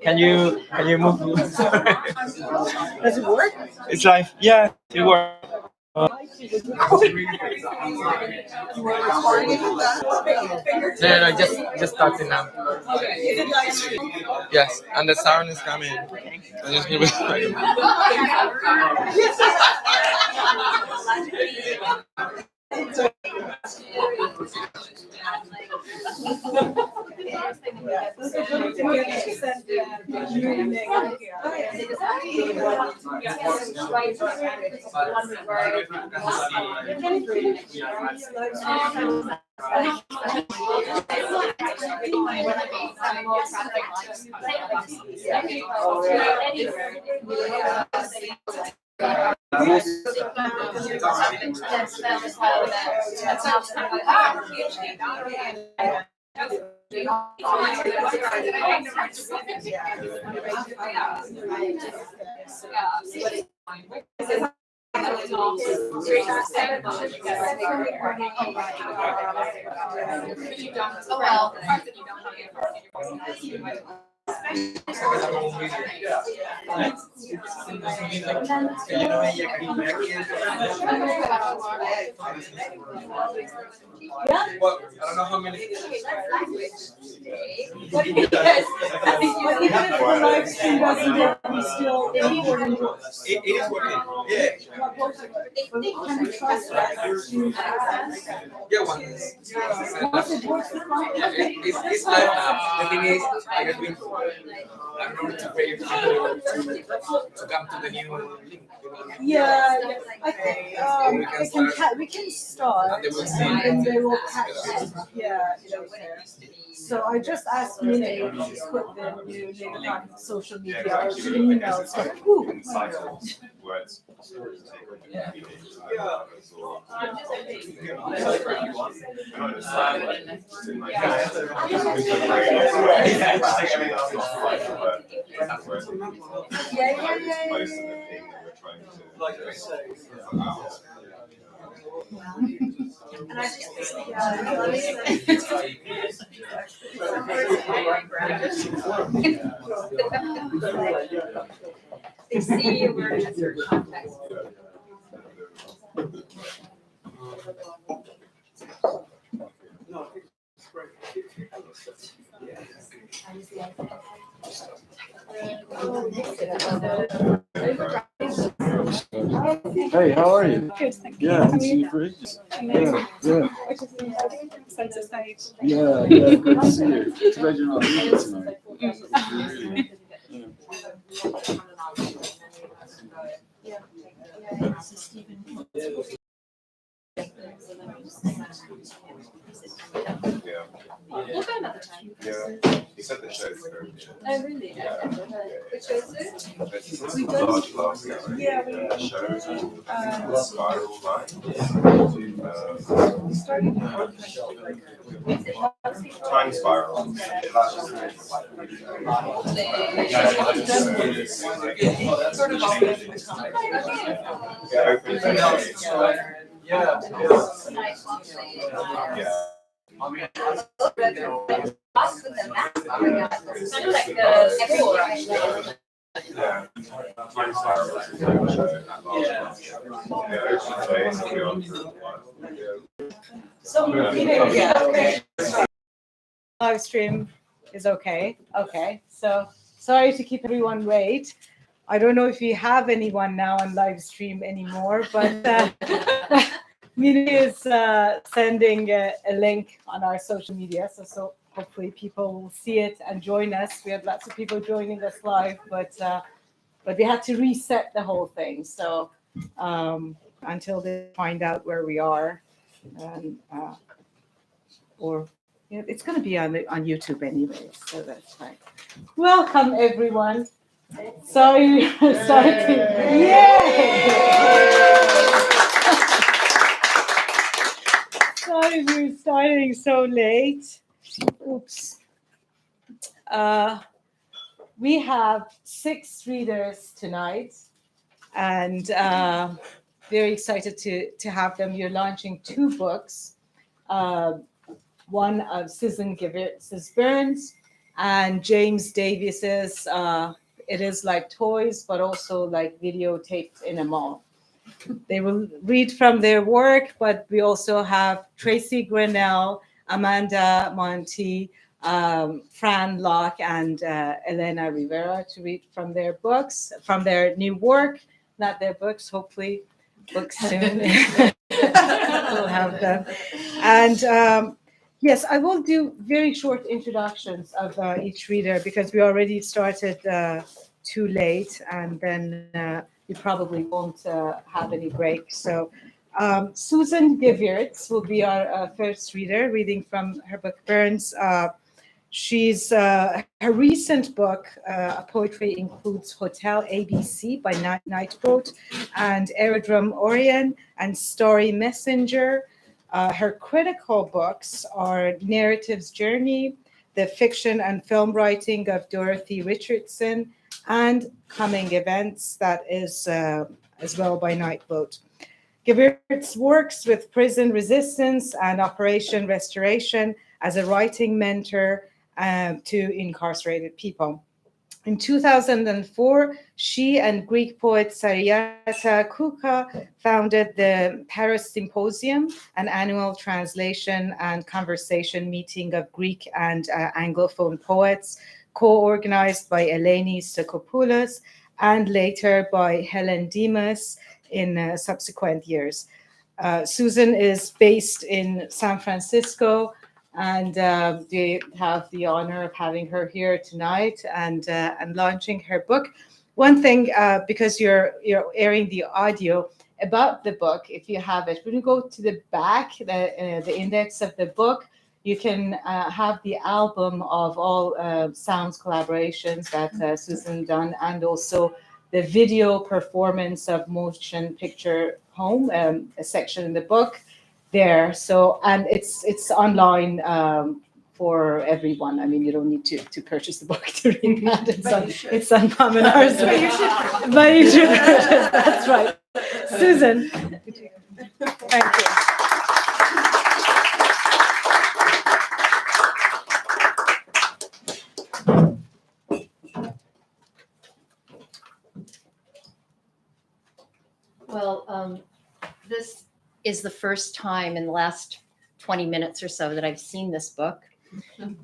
Can you move? Does it work? It's live. Yeah, it works. No, just starting now. Yes, and the sound is coming. I'm just gonna Well, I don't know how many. But even if the live stream doesn't work, we still important. It is working. Yeah. Can we trust that? Yeah, one. Once it works, It's live now. The thing is, I have been. I'm going to pay people to come to the new link. yeah, I think we can start, and then they will catch it. Yeah, so I just asked Mina if she's put the new link on social media or email. So, Words. They see you were in a certain context. Hey, how are you? Good, thank you. Yeah, How are see you? you for ages. Amazing. Yeah, Which is census stage. yeah, good to see you. Too bad you're not leaving tonight. Really. We'll go another time. Yeah, he said the show's very good. Oh, really? Which shows it? It's a large class shows spiral line. Tiny spiral. Sort of live stream is okay. Okay, so sorry to keep everyone wait. I don't know if we have anyone now on live stream anymore, but Mina is sending a link on our social media, so hopefully people will see it and join us. We have lots of people joining us live, but we had to reset the whole thing. So until they find out where we are, and it's going to be on YouTube anyway, so that's fine. Welcome everyone. Sorry, we're starting. Yay! Sorry, we're starting so late. Oops. We have 6 readers tonight, and very excited to have them. You're launching 2 books. One of Susan Gevirtz Burns and James Davies's It Is Like Toys, but also like videotaped in a mall. They will read from their work, but we also have E.Tracy Grinnell, Amanda Monti, Fran Lock, and Eléna Rivera to read from their books, from their new work, not their books, hopefully books soon. We'll have them. And yes, I will do very short introductions of each reader because we already started too late, and then we probably won't have any break. So Susan Gevirtz will be our first reader, reading from her book Burns. She's her recent book, poetry, includes Hotel ABC by Night Boat and Aerodrome Orion and Story Messenger. Her critical books are Narrative's Journey, The Fiction and Film Writing of Dorothy Richardson, and Coming Events, that is as well by Night Boat. Gevirtz works with prison resistance and Operation Restoration as a writing mentor to incarcerated people. In 2004, she and Greek poet Sariata Kouka founded the Paris Symposium, an annual translation and conversation meeting of Greek and Anglophone poets, co-organized by Eleni Sokopoulos and later by Helen Demas in subsequent years. Susan is based in San Francisco, and we have the honor of having her here tonight and launching her book. One thing, because you're airing the audio about the book, if you have it, when you go to the back, the index of the book, you can have the album of all sounds collaborations that Susan done, and also the video performance of Motion Picture Home, a section in the book there. So, and it's online for everyone. I mean, you don't need to purchase the book to read that. It's on Pamenar. But you should purchase. That's right. Susan, thank you. Well, this is the first time in the last 20 minutes or so that I've seen this book,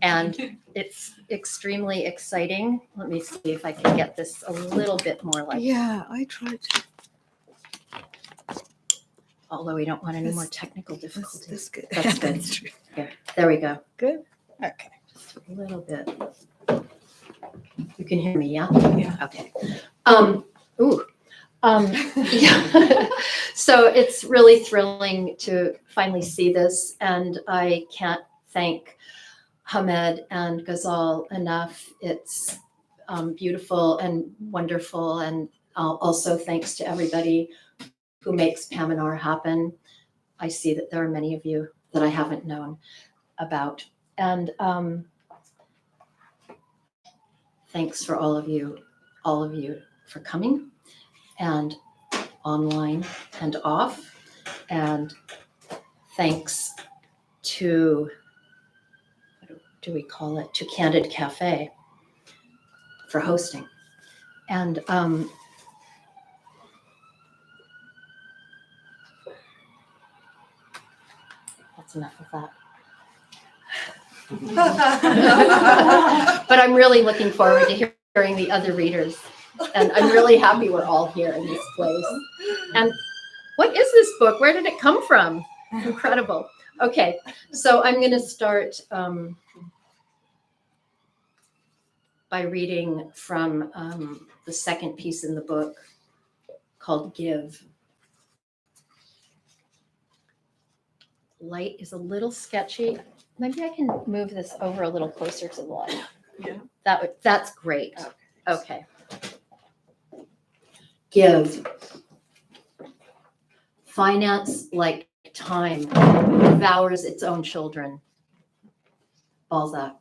and it's extremely exciting. Let me see if I can get this a little bit more like. Yeah, I tried to. Although we don't want any more technical difficulties. That's good. That's good. Yeah, there we go. Good. Okay. Just a little bit. You can hear me, yeah? Yeah. Okay. Yeah. So it's really thrilling to finally see this, and I can't thank Hamed and Ghazal enough. It's beautiful and wonderful, and also thanks to everybody who makes Pamenar happen. I see that there are many of you that I haven't known about, and thanks for all of you for coming, and online and off, and thanks to, what do we call it, to Candid Cafe for hosting. And that's enough of that. But I'm really looking forward to hearing the other readers. And I'm really happy we're all here in this place. And what is this book? Where did it come from? Incredible. Okay, so I'm going to start by reading from the second piece in the book called Give. Light is a little sketchy. Maybe I can move this over a little closer to the light. Yeah. That's great. Okay. Give. Finance, like time, devours its own children. Balzac.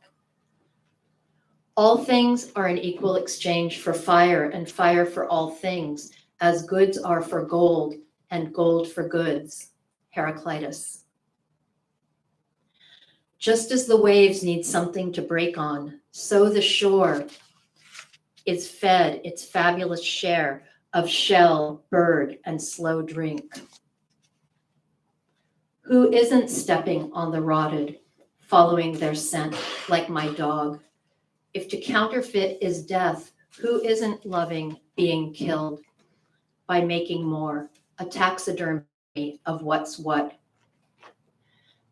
All things are an equal exchange for fire, and fire for all things, as goods are for gold, and gold for goods. Heraclitus. Just as the waves need something to break on, So the shore is fed its fabulous share of shell, bird, and slow drink. Who isn't stepping on the rotted, following their scent like my dog? If to counterfeit is death, who isn't loving being killed by making more, a taxidermy of what's what?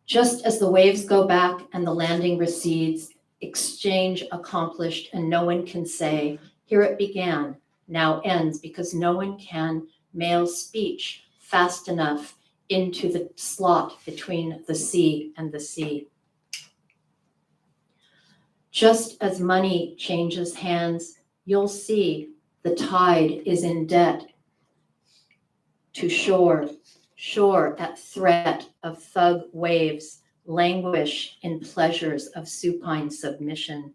Just as the waves go back and the landing recedes, exchange accomplished, and no one can say, here it began, now ends, because no one can mail speech fast enough into the slot between the sea and the sea. Just as money changes hands, you'll see the tide is in debt to shore, shore at threat of thug waves, languish in pleasures of supine submission.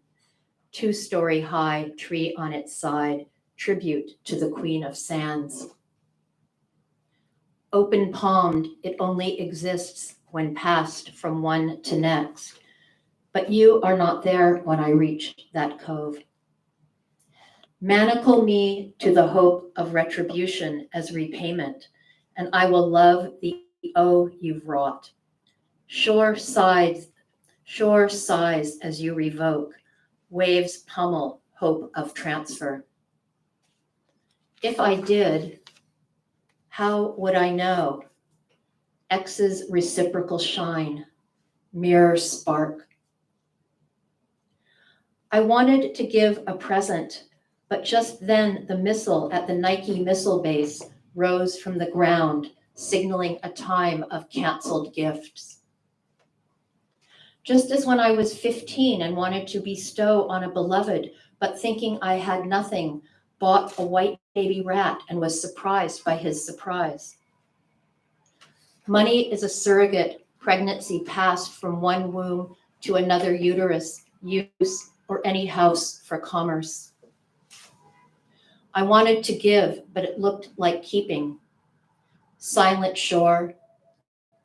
2-story high, tree on its side, tribute to the Queen of Sands. Open palmed, it only exists when passed from one to next. But you are not there when I reach that cove. Manacle me to the hope of retribution as repayment, and I will love the you've wrought. Shore sighs as you revoke, waves pummel hope of transfer. If I did, how would I know? X's reciprocal shine, mirror spark. I wanted to give a present, but just then the missile at the Nike missile base rose from the ground, signaling a time of canceled gifts. Just as when I was 15 and wanted to bestow on a beloved, but thinking I had nothing, bought a white baby rat and was surprised by his surprise. Money is a surrogate pregnancy passed from one womb to another uterus, use, or any house for commerce. I wanted to give, but it looked like keeping. Silent shore,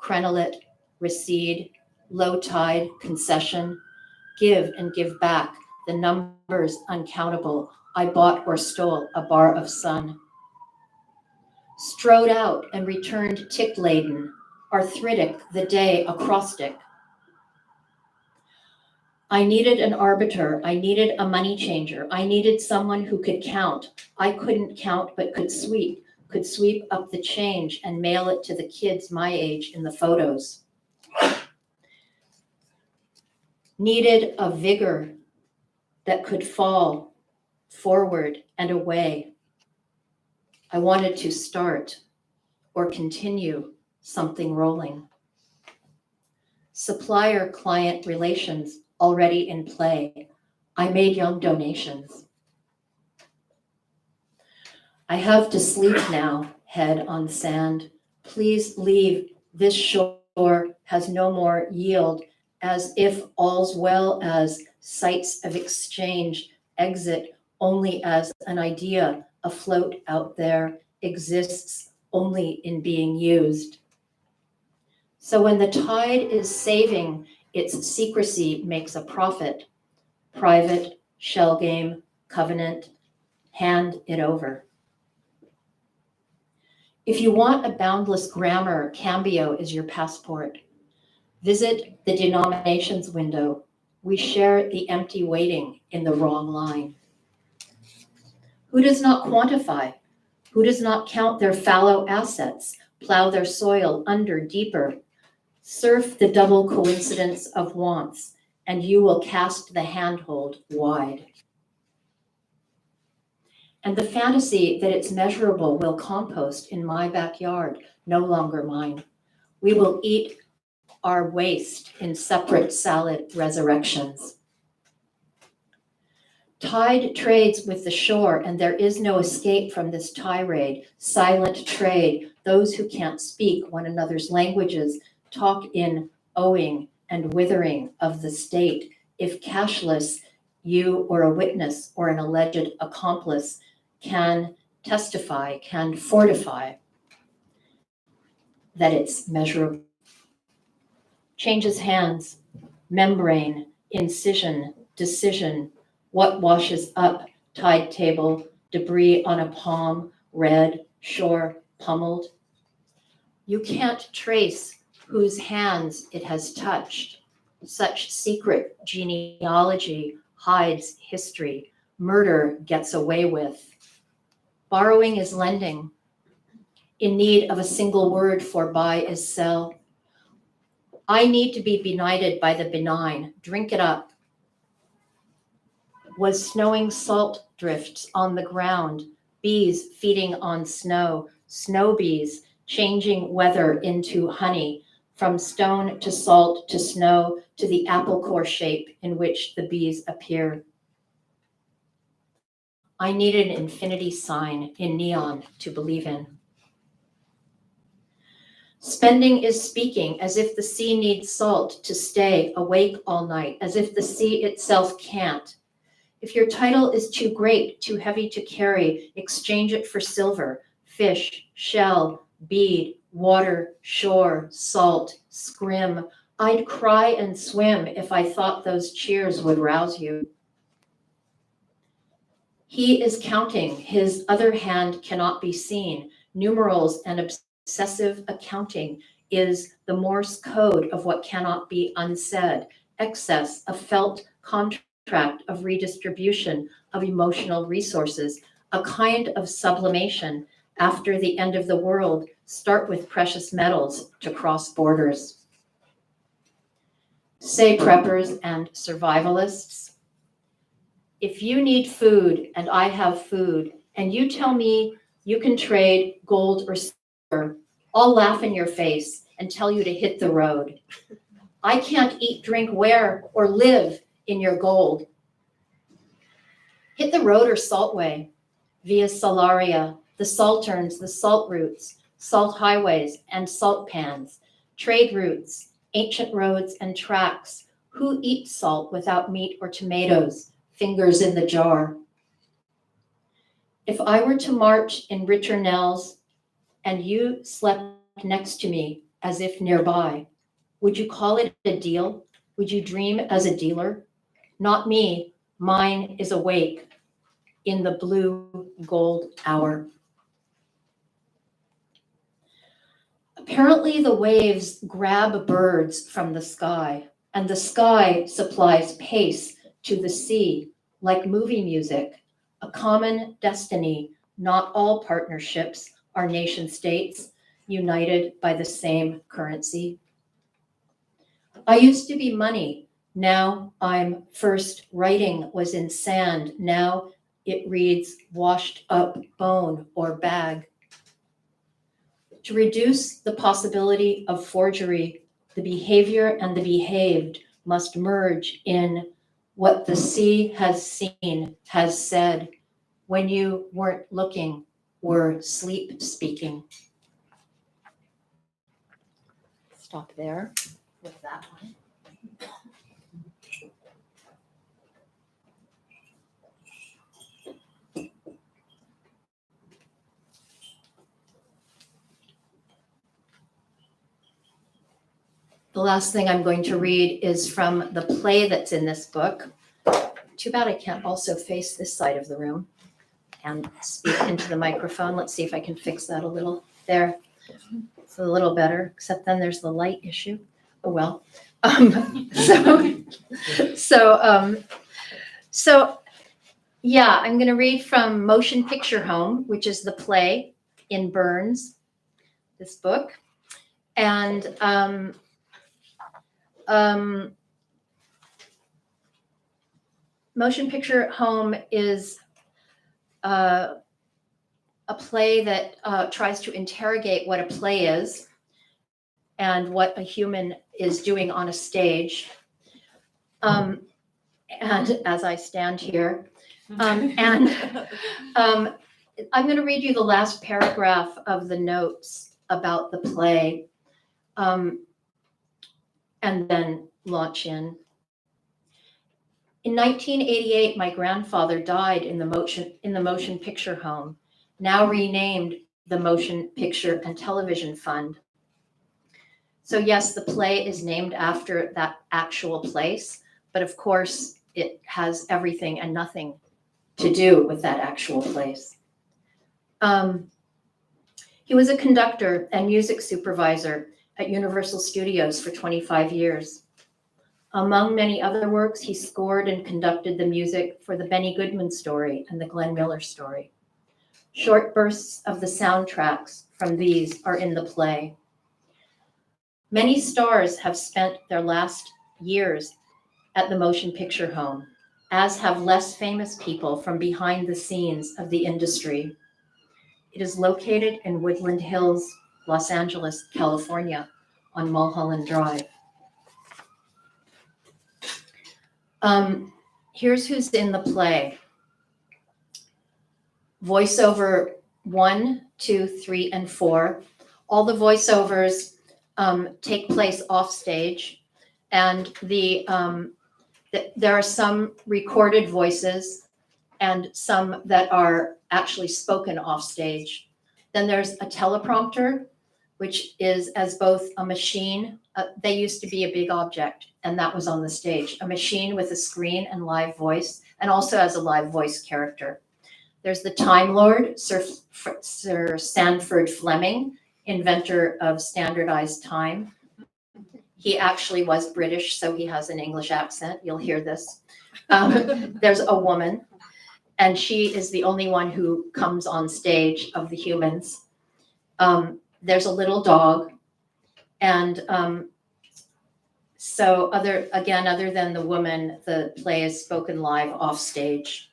crenelet, recede, low tide, concession, give and give back, the numbers uncountable. I bought or stole a bar of sun. Strode out and returned tick-laden, arthritic the day acrostic. I needed an arbiter. I needed a money changer. I needed someone who could count. I couldn't count, but could sweep up the change and mail it to the kids my age in the photos. Needed a vigor that could fall forward and away. I wanted to start or continue something rolling. Supplier-client relations already in play. I made young donations. I have to sleep now, head on sand. Please leave, this shore has no more yield, as if all's well as sites of exchange exit only as an idea afloat out there, exists only in being used. So when the tide is saving, its secrecy makes a profit. Private, shell game, covenant, hand it over. If you want a boundless grammar, Cambio is your passport. Visit the denominations window. We share the empty waiting in the wrong line. Who does not quantify? Who does not count their fallow assets, plow their soil under deeper? Surf the double coincidence of wants, and you will cast the handhold wide. And the fantasy that it's measurable will compost in my backyard, no longer mine. We will eat our waste in separate salad resurrections. Tide trades with the shore, and there is no escape from this tirade, silent trade. Those who can't speak one another's languages talk in owing and withering of the state. If cashless, you or a witness or an alleged accomplice can testify, can fortify that it's measurable. Changes hands, membrane, incision, decision, What washes up? Tide table, debris on a palm, red, shore, pummeled. You can't trace whose hands it has touched. Such secret genealogy hides history. Murder gets away with. Borrowing is lending. In need of a single word for buy is sell. I need to be benighted by the benign. Drink it up. Was snowing salt drifts on the ground, bees feeding on snow, snow bees changing weather into honey, from stone to salt to snow to the apple core shape in which the bees appear. I needed an infinity sign in neon to believe in. Spending is speaking, as if the sea needs salt to stay awake all night, as if the sea itself can't. If your title is too great, too heavy to carry, exchange it for silver, fish, shell, bead, water, shore, salt, scrim. I'd cry and swim if I thought those cheers would rouse you. He is counting, his other hand cannot be seen. Numerals and obsessive accounting is the Morse code of what cannot be unsaid. Excess, a felt contract of redistribution of emotional resources, a kind of sublimation after the end of the world. Start with precious metals to cross borders. Say preppers and survivalists, if you need food and I have food, and you tell me you can trade gold or silver, I'll laugh in your face and tell you to hit the road. I can't eat, drink, wear, or live in your gold. Hit the road or saltway, via Salaria, the salterns, the salt routes, salt highways and salt pans, trade routes, ancient roads and tracks. Who eats salt without meat or tomatoes? Fingers in the jar. If I were to march in Ritternells and you slept next to me as if nearby, would you call it a deal? Would you dream as a dealer? Not me, mine is awake in the blue gold hour. Apparently the waves grab birds from the sky, and the sky supplies pace to the sea, like movie music, a common destiny. Not all partnerships are nation states, united by the same currency. I used to be money. Now I'm first writing was in sand. Now it reads washed up bone or bag. To reduce the possibility of forgery, the behavior and the behaved must merge in what the sea has seen, has said, when you weren't looking, were sleep speaking. Stop there with that one. The last thing I'm going to read is from the play that's in this book. Too bad I can't also face this side of the room and speak into the microphone. Let's see if I can fix that a little. There, it's a little better, except then there's the light issue. Oh, well. Yeah, I'm going to read from Motion Picture Home, which is the play in Burns, this book. And Motion Picture Home is a play that tries to interrogate what a play is and what a human is doing on a stage. And as I stand here, I'm going to read you the last paragraph of the notes about the play, and then launch in. In 1988, my grandfather died in the Motion Picture Home, now renamed the Motion Picture and Television Fund. So yes, the play is named after that actual place, but of course, it has everything and nothing to do with that actual place. He was a conductor and music supervisor at Universal Studios for 25 years. Among many other works, he scored and conducted the music for the Benny Goodman story and the Glenn Miller story. Short bursts of the soundtracks from these are in the play. Many stars have spent their last years at the Motion Picture Home, as have less famous people from behind the scenes of the industry. It is located in Woodland Hills, Los Angeles, California, on Mulholland Drive. Here's who's in the play. Voiceover 1, 2, 3, and 4. All the voiceovers take place off stage, and there are some recorded voices and some that are actually spoken off stage. Then there's a teleprompter, which is as both a machine. They used to be a big object, and that was on the stage. A machine with a screen and live voice, and also as a live voice character. There's the Time Lord, Sir Sanford Fleming, inventor of standardized time. He actually was British, so he has an English accent. You'll hear this. There's a woman, and she is the only one who comes on stage of the humans. There's a little dog, and so other than the woman, the play is spoken live off stage.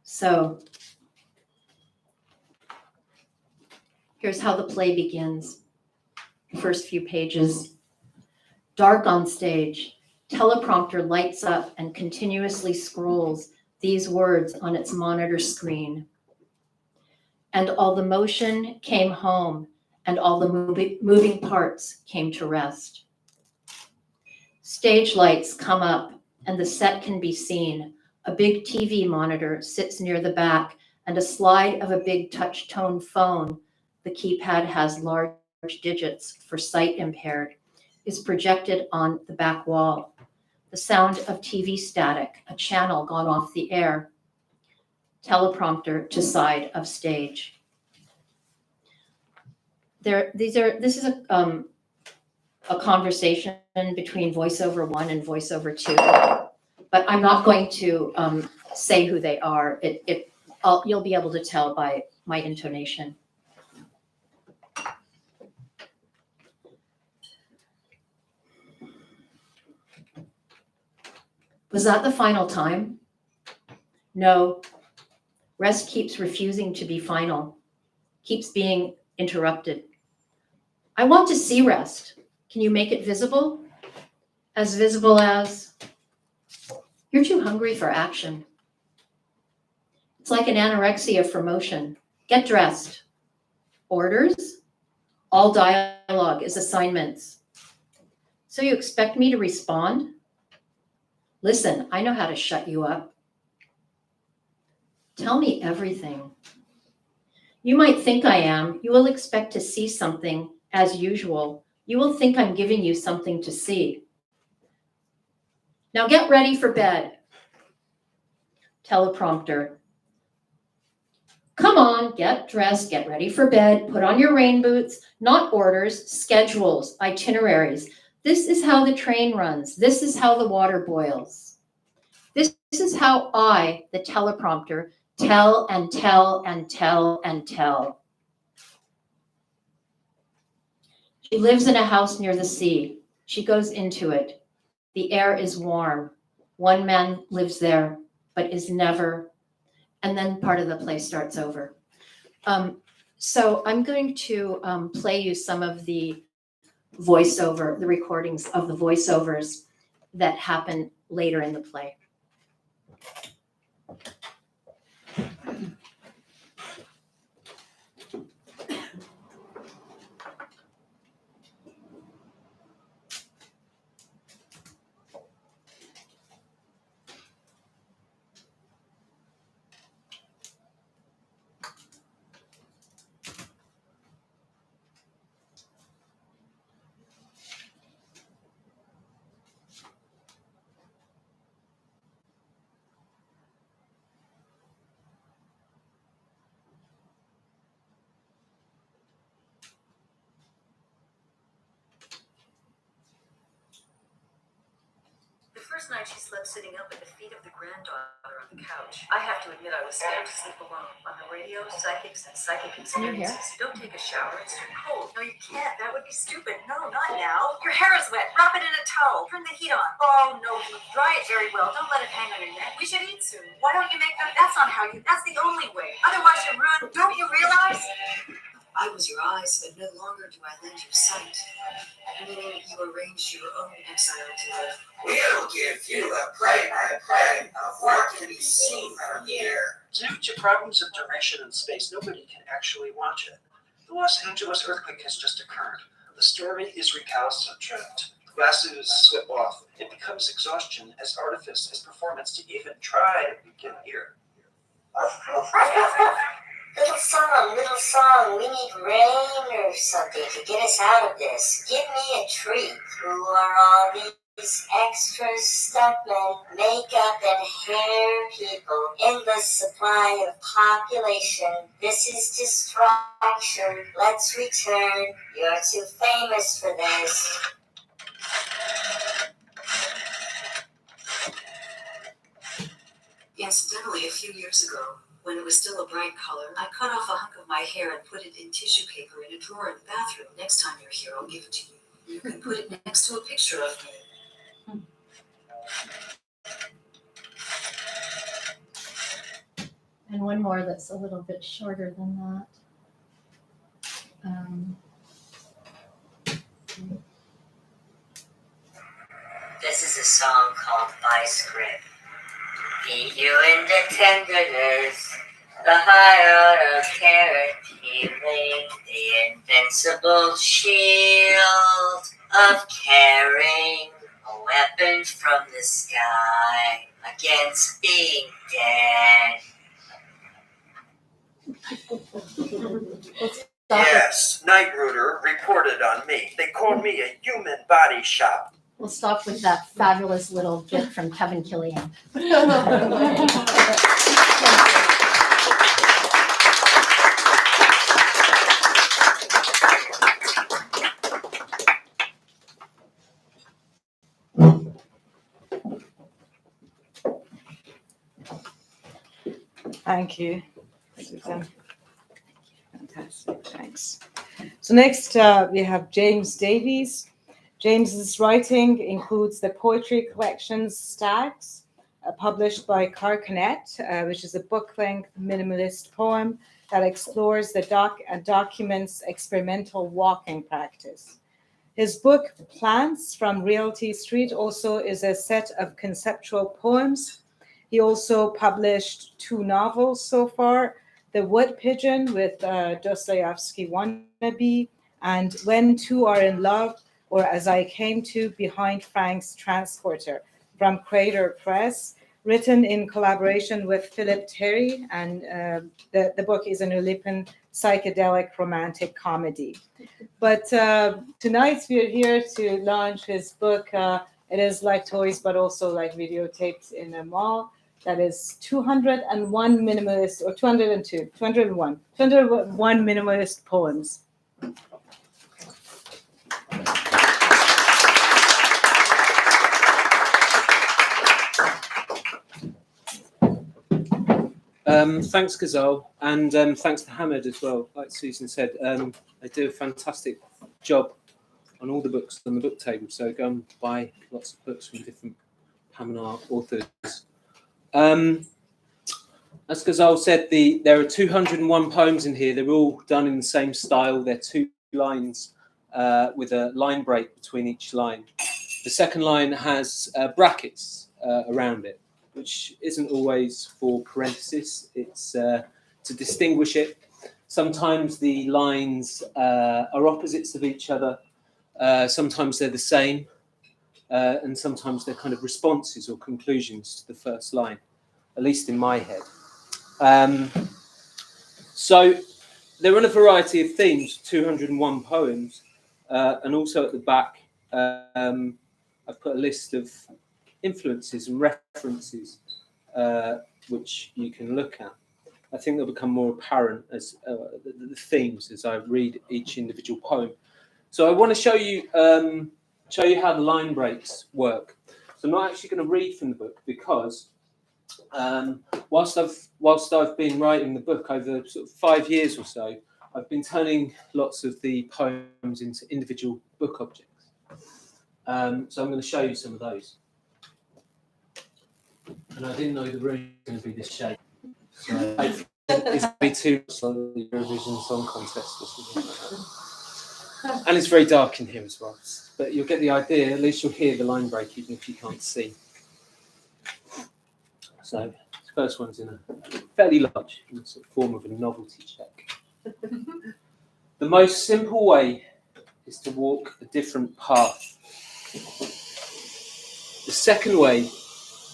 So here's how the play begins. First few pages. Dark on stage. Teleprompter lights up and continuously scrolls these words on its monitor screen. And all the motion came home, and all the moving parts came to rest. Stage lights come up, and the set can be seen. A big TV monitor sits near the back, and a slide of a big touch-tone phone, the keypad has large digits for sight impaired, is projected on the back wall. The sound of TV static, a channel gone off the air. Teleprompter to side of stage. This is a conversation between voiceover 1 and voiceover 2, but I'm not going to say who they are. You'll be able to tell by my intonation. Was that the final time? No. Rest keeps refusing to be final, keeps being interrupted. I want to see rest. Can you make it visible? As visible as, you're too hungry for action. It's like an anorexia for motion. Get dressed. Orders? All dialogue is assignments. So you expect me to respond? Listen, I know how to shut you up. Tell me everything. You might think I am. You will expect to see something as usual. You will think I'm giving you something to see. Now get ready for bed. Teleprompter. Come on, get dressed, get ready for bed, put on your rain boots, not orders, schedules, itineraries. This is how the train runs. This is how the water boils. This is how I, the teleprompter, tell and tell and tell and tell. She lives in a house near the sea. She goes into it. The air is warm. One man lives there, but is never, and then part of the play starts over. So I'm going to play you some of the voiceover, the recordings of the voiceovers that happen later in the play. first night she slept sitting up at the feet of the granddaughter on the couch. I have to admit I was scared to sleep alone. On the radio, psychics and psychic experiences. Don't take a shower, it's too cold. No, you can't. That would be stupid. No, not now. Your hair is wet. Wrap it in a towel. Turn the heat on. Oh, no heat. Dry it very well. Don't let it hang on your neck. We should eat soon. Why don't you make them? That's not how you. That's the only way. Otherwise, you're ruined. Don't you realize? I was your eyes, but no longer do I lend you sight. Meaning you arranged your own exile to live. We'll give you a play-by-play of what can be seen from here. Due to problems of duration and space, nobody can actually watch it. The Los Angeles earthquake has just occurred. The story is recalcitrant. Glasses slip off. It becomes exhaustion as artifice, as performance to even try to begin here. Little song, we need rain or something to get us out of this. Give me a treat. Who are all these extra stuntmen, makeup and hair people in the supply of population? This is distraction. Let's return. You're too famous for this. Incidentally, a few years ago, when it was still a bright color, I cut off a hunk of my hair and put it in tissue paper in a drawer in the bathroom. Next time you're here, I'll give it to you. You can put it next to a picture of me. And one more that's a little bit shorter than that. This is a song called Vice Grip. Beat you into tenderness, the high art of carrot peeling, the invincible shield of caring, a weapon from the sky against being dead. Yes, Night Rooter reported on me. They called me a human body shop. We'll stop with that fabulous little bit from Kevin Killian. Thank you. Fantastic, thanks. So next we have James Davies. James's writing includes the poetry collections Stags, published by Carcanet, which is a book-length minimalist poem that explores the documents experimental walking practice. His book Plants from Realty Street also is a set of conceptual poems. He also published 2 novels so far, The Wood Pigeon with Dostoevsky Wannabe, and When Two Are in Love, or As I Came to, Behind Frank's Transporter, from Crater Press, written in collaboration with Philip Terry, and the book is an Ulipan psychedelic romantic comedy. But tonight we are here to launch his book. It is like toys, but also like videotapes in a mall. That is 201 minimalist, or 201 minimalist poems. Thanks, Ghazal, and thanks to Hamed as well. Like Susan said, they do a fantastic job on all the books on the book table. So go and buy lots of books from different Pamenar authors. As Ghazal said, there are 201 poems in here. They're all done in the same style. They're 2 lines with a line break between each line. The second line has brackets around it, which isn't always for parenthesis. It's to distinguish it. Sometimes the lines are opposites of each other. Sometimes they're the same. And sometimes they're kind of responses or conclusions to the first line, at least in my head. So they're on a variety of themes, 201 poems. And also at the back, I've put a list of influences and references which you can look at. I think they'll become more apparent as the themes as I read each individual poem. So I want to show you how the line breaks work. So I'm not actually going to read from the book because whilst I've been writing the book over sort of 5 years or so, I've been turning lots of the poems into individual book objects. So I'm going to show you some of those. And I didn't know the room was going to be this shape. So hopefully it's going to be too much like the Eurovision Song Contest or something like that. And it's very dark in here as well. But you'll get the idea. At least you'll hear the line break even if you can't see. So the first one's in a fairly large, in the sort of form of a novelty check. The most simple way is to walk a different path. The second way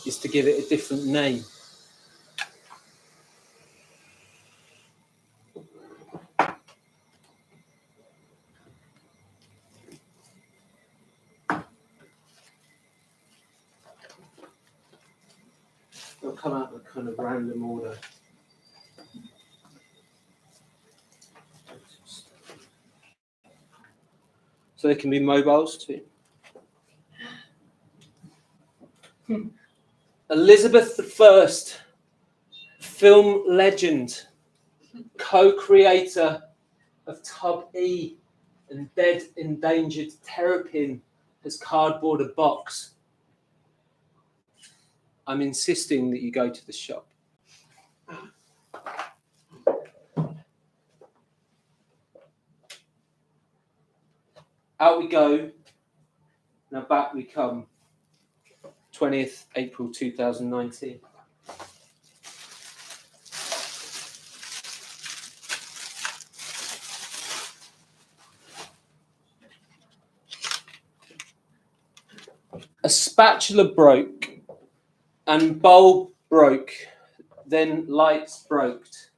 is to give it a different name. They'll come out in a kind of random order. So they can be mobiles too. Elizabeth I, film legend, co-creator of Tub E and Dead Endangered Terrapin, has cardboard a box. I'm insisting that you go to the shop. Out we go. Now back we come. 20th April 2019. A spatula broke and bulb broke, then lights broked.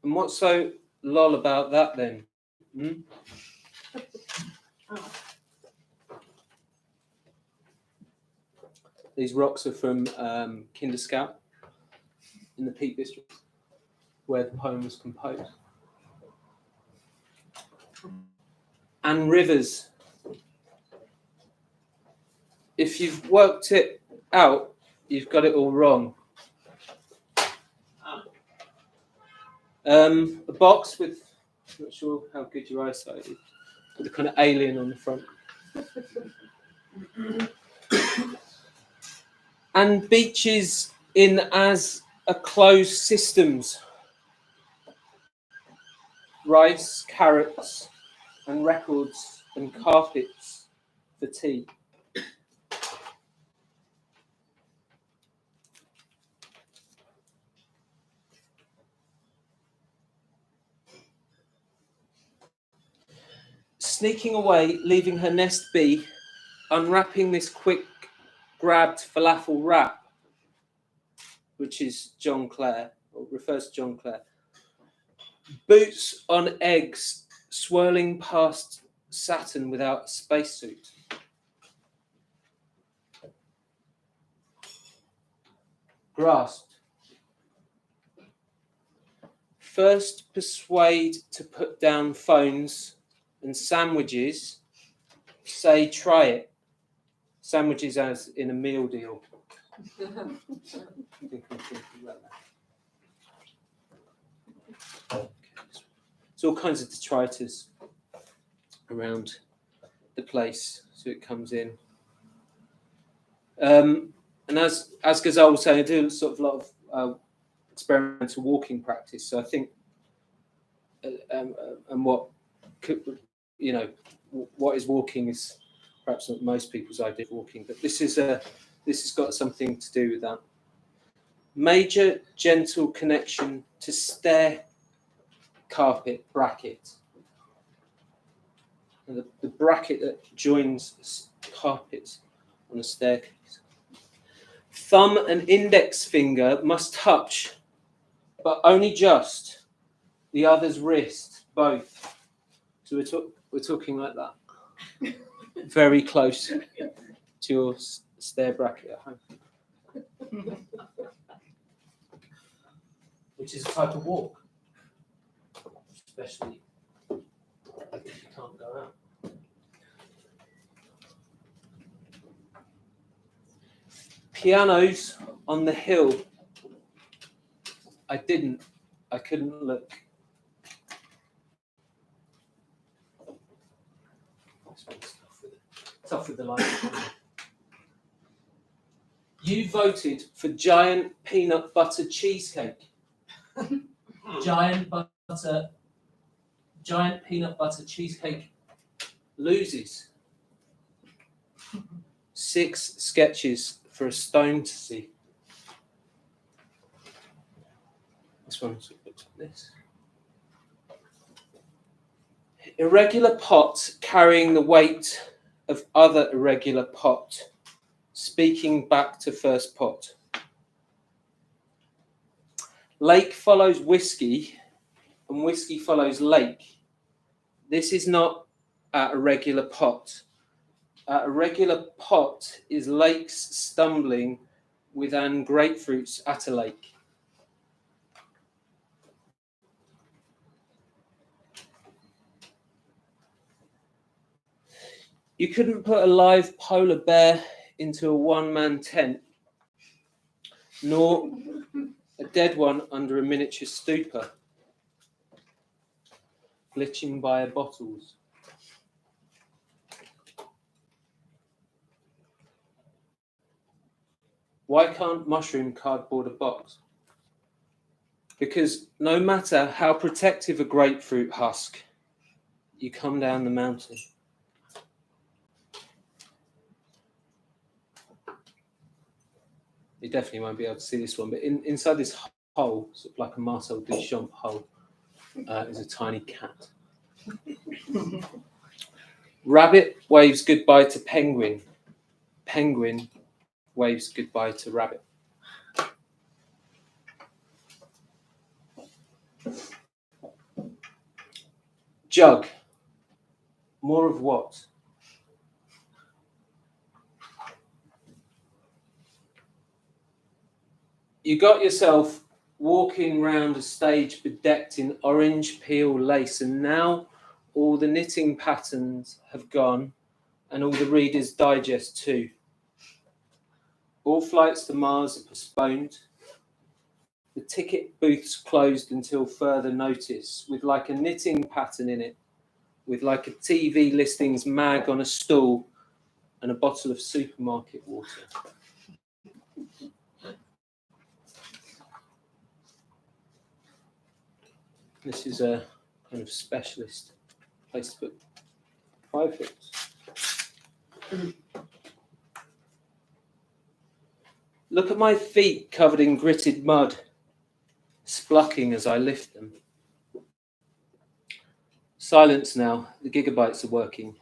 And what's so lol about that then? These rocks are from Kinder Scout in the Peak District, where the poem was composed. And rivers. If you've worked it out, you've got it all wrong. A box with, I'm not sure how good your eyesight is, with a kind of alien on the front. And beaches in as a closed systems. Rice, carrots, and records and carpets for tea. Sneaking away, leaving her nest bee, unwrapping this quick grabbed falafel wrap, which is John Clare, or refers to John Clare. Boots on eggs, swirling past Saturn without a spacesuit. Grasped. First persuade to put down phones and sandwiches, say try it. Sandwiches as in a meal deal. There's all kinds of detritus around the place, so it comes in. And as Ghazal was saying, I do sort of a lot of experimental walking practice. So I think, and what what is walking is perhaps not most people's idea of walking, but this has got something to do with that. Major gentle connection to stair carpet bracket. And the bracket that joins carpets on a staircase. Thumb and index finger must touch, but only just, the other's wrist, both. So we're talking like that. Very close to your stair bracket at home. Which is a type of walk. Especially if you can't go out. pianos on the hill. I couldn't look. Tough with the light. You voted for giant peanut butter cheesecake. Giant peanut butter cheesecake loses. 6 sketches for a stone to see. This one looks like this. Irregular pot carrying the weight of other irregular pot. Speaking back to first pot. Lake follows whiskey and whiskey follows lake. This is not a regular pot. A regular pot is lakes stumbling with an grapefruits at a lake. You couldn't put a live polar bear into a one-man tent, nor a dead one under a miniature stupor, glitching by bottles. Why can't mushroom cardboard a box? Because no matter how protective a grapefruit husk, you come down the mountain. You definitely won't be able to see this one, but inside this hole, sort of like a Marcel Duchamp hole, is a tiny cat. Rabbit waves goodbye to penguin. Penguin waves goodbye to rabbit. Jug. More of what? You got yourself walking round a stage bedecked in orange peel lace, and now all the knitting patterns have gone and all the Reader's Digest too. All flights to Mars are postponed. The ticket booths closed until further notice, with like a knitting pattern in it, with like a TV listings mag on a stool and a bottle of supermarket water. This is a kind of specialist place to put 5 hooks. Look at my feet covered in gritted mud, splucking as I lift them. Silence now, the gigabytes are working.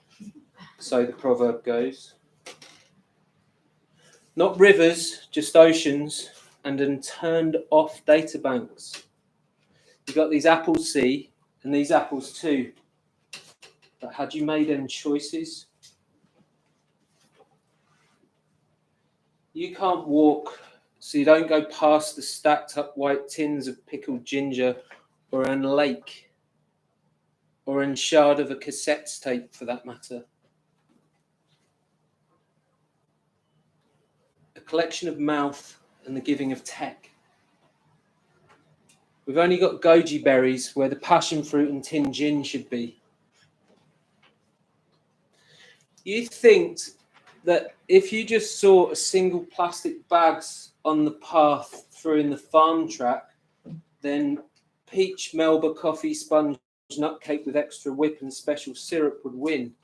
So the proverb goes. Not rivers, just oceans and unturned off data banks. You've got these apples C and these apples too. But had you made any choices? You can't walk, so you don't go past the stacked up white tins of pickled ginger or an lake or an shard of a cassette tape for that matter. A collection of mouth and the giving of tech. We've only got goji berries where the passion fruit and tin gin should be. You think that if you just saw a single plastic bags on the path through in the farm track, then peach Melba coffee sponge nutcake with extra whip and special syrup would win.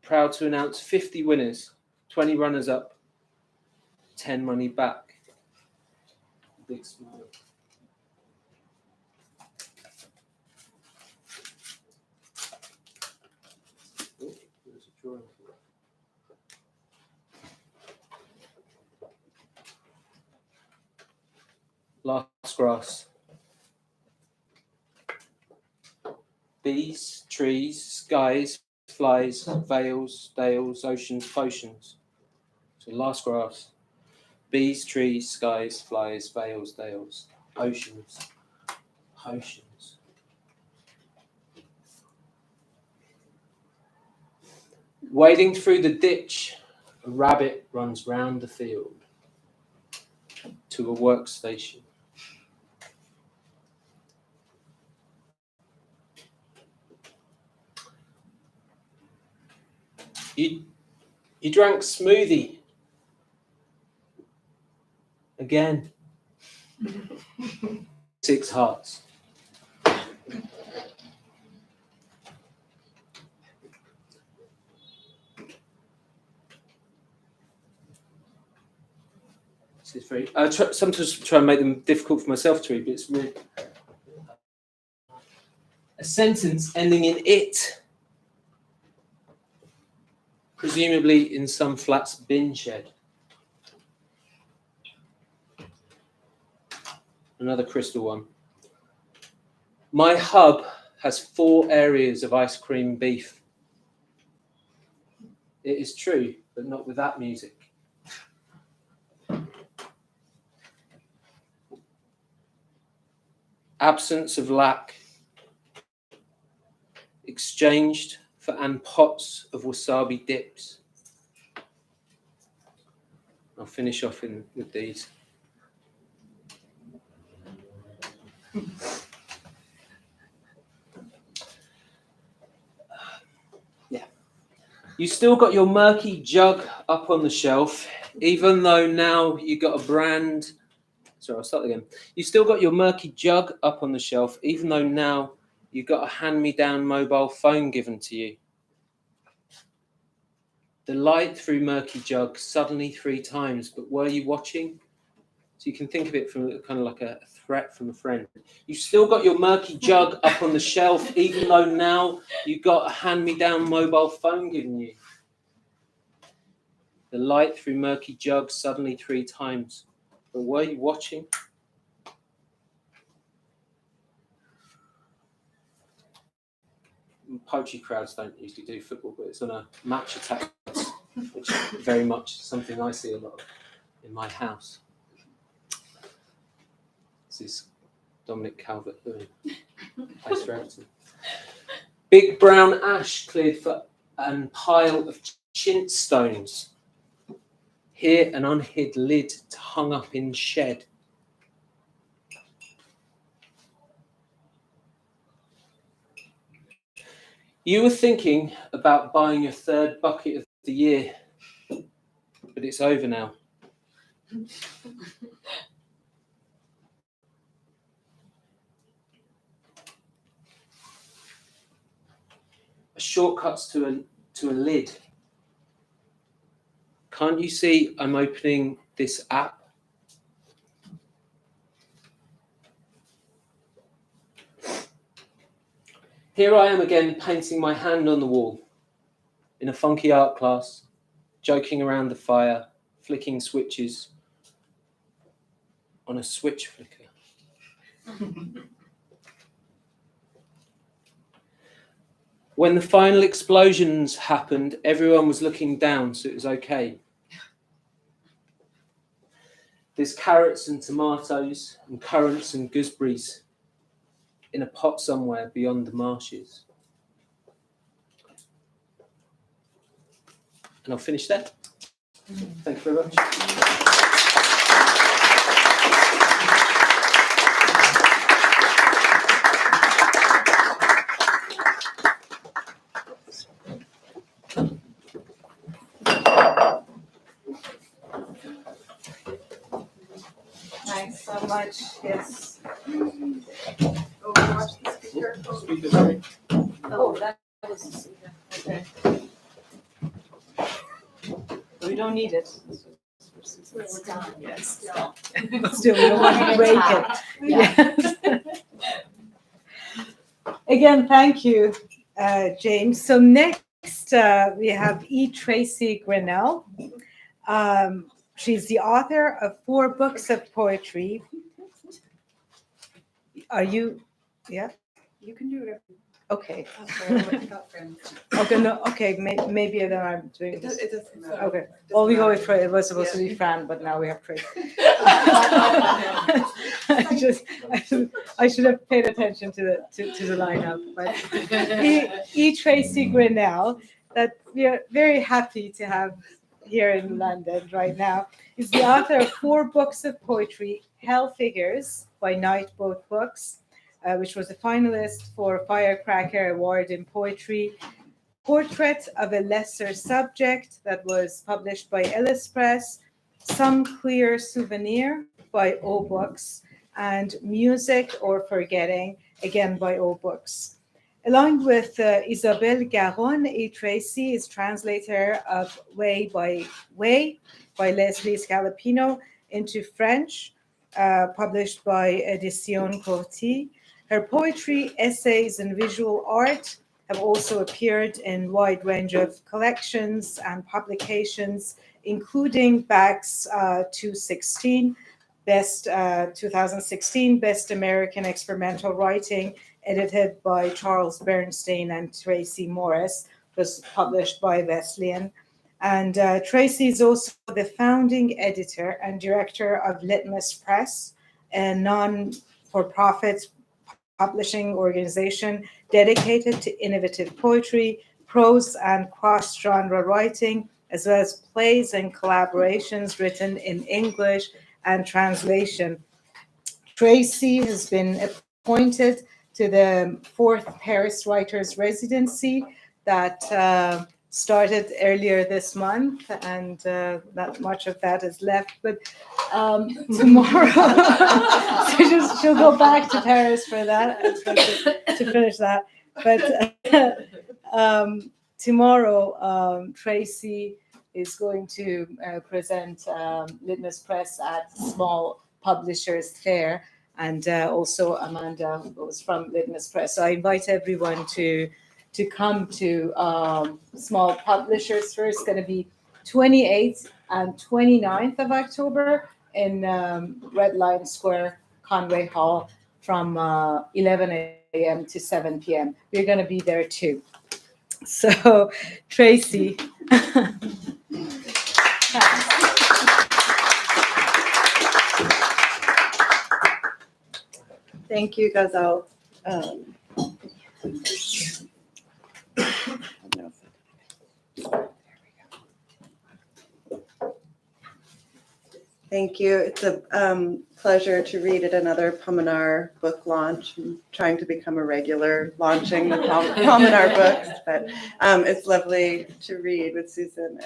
Proud to announce 50 winners, 20 runners up, 10 money back. Big smile. Oh, there's a drawing. Last grass. Bees, trees, skies, flies, vales, dales, oceans, potions. So last grass. Bees, trees, skies, flies, vales, dales, oceans, potions. Wading through the ditch A rabbit runs round the field to a workstation. You drank smoothie. Again. 6 hearts. This is very. I sometimes try and make them difficult for myself to read, but it's really a sentence ending in it. Presumably in some flat's bin shed. Another crystal one. My hub has 4 areas of ice cream beef. It is true, but not with that music. Absence of lack. Exchanged for and pots of wasabi dips. I'll finish off with these. Yeah. You still got your murky jug up on the shelf, even though now you got a brand. Sorry, I'll start again. You still got your murky jug up on the shelf, even though now you got a hand-me-down mobile phone given to you. The light through murky jug suddenly 3 times, but were you watching? So you can think of it from kind of like a threat from a friend. You still got your murky jug up on the shelf, even though now you got a hand-me-down mobile phone given you. The light through murky jug suddenly 3 times, but were you watching? Poetry crowds don't usually do football, but it's on a match attack, which is very much something I see a lot of in my house. This is Dominic Calvert-Lewin, plays for Everton. Big brown ash cleared for a pile of chintz stones. Here an unhid lid hung up in shed. You were thinking about buying your 3rd bucket of the year, but it's over now. Shortcuts to a lid. Can't you see I'm opening this app? Here I am again painting my hand on the wall in a funky art class, joking around the fire, flicking switches on a switch flicker. When the final explosions happened, everyone was looking down, so it was okay. There's carrots and tomatoes and currants and gooseberries in a pot somewhere beyond the marshes. And I'll finish there. Thank you very much. Thanks so much. Yes. Oh, watch the speaker. Oh, that was the speaker. Okay. We don't need it. It's done. Yes. Still, we don't want to break it. Yeah. Again, thank you, James. So next we have E.Tracy Grinnell. She's the author of 4 books of poetry. Are you? Yeah. You can do it. Okay. Okay, Okay. No. Okay. Maybe then I'm doing it this. doesn't matter. Okay. Well, we go with Trey. It was supposed to be Fran, but now we have Trey. I should have paid attention to the lineup. But E.Tracy Grinnell, that we are very happy to have here in London right now. He's the author of 4 books of poetry: Hell Figures by Night Boat Books, which was a finalist for Firecracker Award in Poetry; Portrait of a Lesser Subject, that was published by Ellis Press; Some Clear Souvenir by O Books; and Music or Forgetting, again by O Books. Along with Isabelle Garonne, E.Tracy is translator of Way by Leslie Scalapino into French, published by Edition Corti. Her poetry, essays, and visual art have also appeared in a wide range of collections and publications, including Bax 2016 Best American Experimental Writing, edited by Charles Bernstein and Tracy Morris, was published by Wesleyan. And Tracy is also the founding editor and director of Litmus Press, a non-for-profit publishing organization dedicated to innovative poetry, prose, and cross-genre writing, as well as plays and collaborations written in English and translation. Tracy has been appointed to the 4th Paris Writers Residency that started earlier this month, and not much of that is left. But tomorrow, so she'll go back to Paris for that, to finish that. But tomorrow, Tracy is going to present Litmus Press at Small Publishers Fair, and also Amanda was from Litmus Press. So I invite everyone to come to Small Publishers Fair. It's going to be 28th and 29th of October in Red Lion Square, Conway Hall, from 11 a.m. to 7 p.m. We're going to be there too. So, Tracy. Thank you, Ghazal. Thank you. It's a pleasure to read at another Pamenar book launch. I'm trying to become a regular launching the Pamenar books, but it's lovely to read with Susan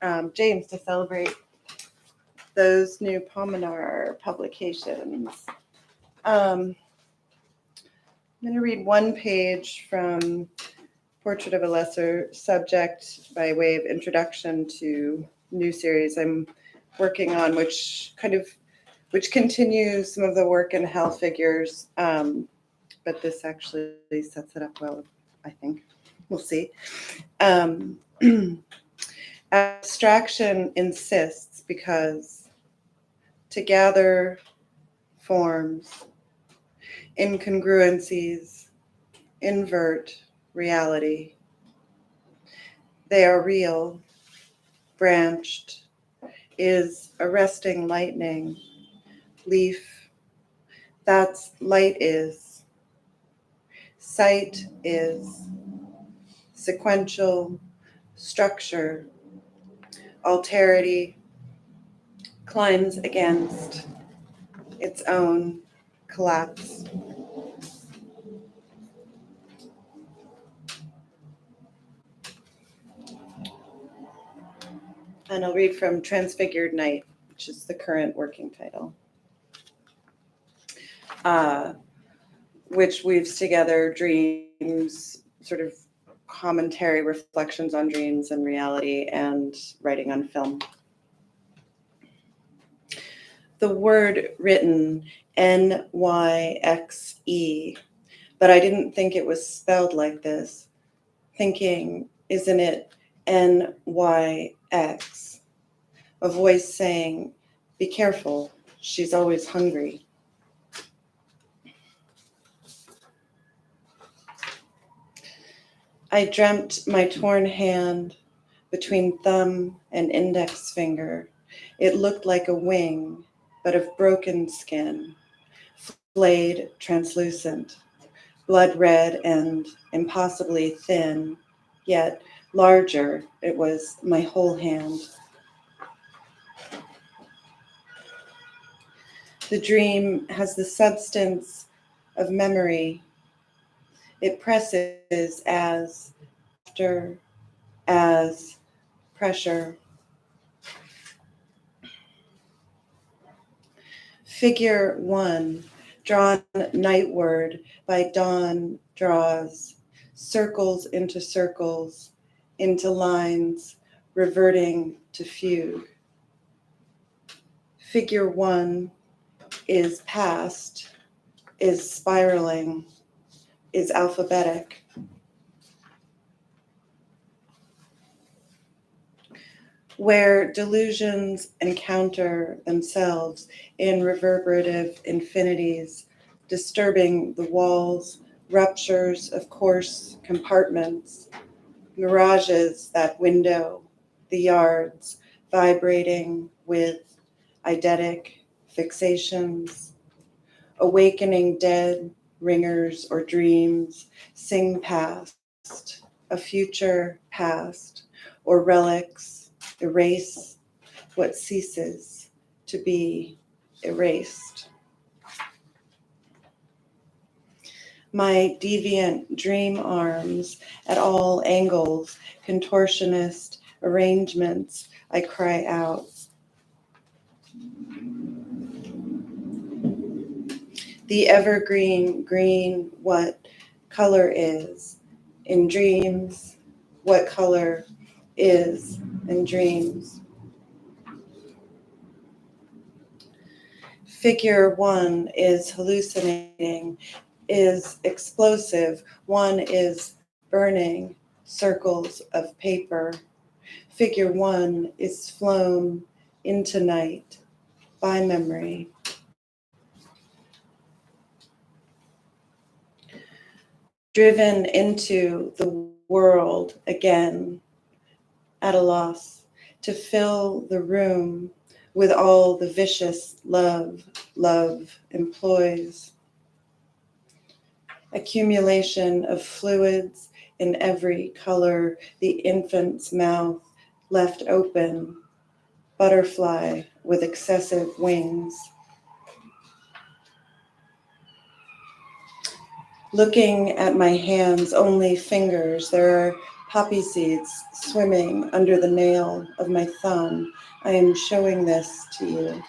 and James to celebrate those new Pamenar publications. I'm going to read one page from Portrait of a Lesser Subject by way of introduction to new series I'm working on, which continues some of the work in Hell Figures, but this actually sets it up well, I think. We'll see. Abstraction insists because to gather forms, incongruencies invert reality. They are real, branched, is arresting lightning, leaf, that's light is, sight is, sequential, structure, alterity, climbs against its own collapse. And I'll read from Transfigured Night, which is the current working title, which weaves together dreams, sort of commentary, reflections on dreams and reality, and writing on film. The word written, N-Y-X-E, but I didn't think it was spelled like this. Thinking, isn't it N-Y-X? A voice saying, be careful, she's always hungry. I dreamt my torn hand between thumb and index finger. It looked like a wing, but of broken skin, flayed, translucent, blood red and impossibly thin, yet larger. It was my whole hand. The dream has the substance of memory. It presses as after, as pressure. Figure 1, drawn nightward by dawn draws, circles, into lines, reverting to fugue. Figure 1 is past, is spiraling, is alphabetic. Where delusions encounter themselves in reverberative infinities, disturbing the walls, ruptures of coarse compartments, mirages that window, the yards, vibrating with eidetic fixations, awakening dead ringers or dreams, sing past, a future past, or relics, erase what ceases to be erased. My deviant dream arms at all angles, contortionist arrangements, I cry out. The evergreen green, what color is in dreams, what color is in dreams. Figure 1 is hallucinating, is explosive, 1 is burning, circles of paper. Figure 1 is flown into night by memory. Driven into the world again, at a loss, to fill the room with all the vicious love employs. Accumulation of fluids in every color, the infant's mouth left open, butterfly with excessive wings. Looking at my hands, only fingers, there are poppy seeds swimming under the nail of my thumb. I am showing this to you.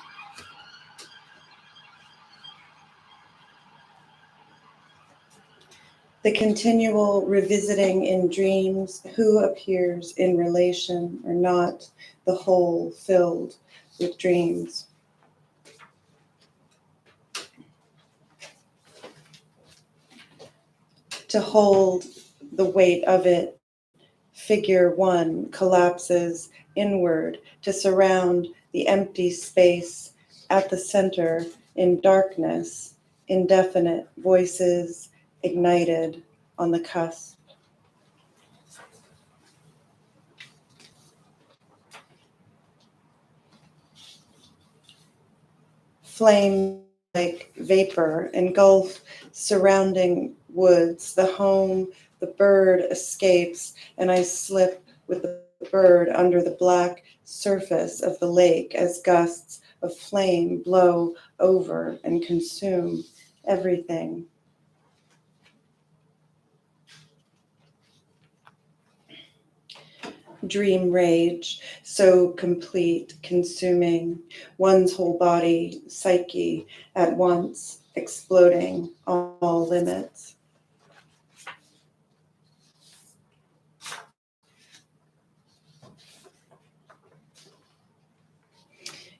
The continual revisiting in dreams, who appears in relation or not, the whole filled with dreams. To hold the weight of it, figure 1 collapses inward to surround the empty space at the center in darkness, indefinite voices ignited on the cusp. Flame like vapor engulf surrounding woods, the home, the bird escapes, and I slip with the bird under the black surface of the lake as gusts of flame blow over and consume everything. Dream rage, so complete, consuming one's whole body, psyche, at once, exploding all limits.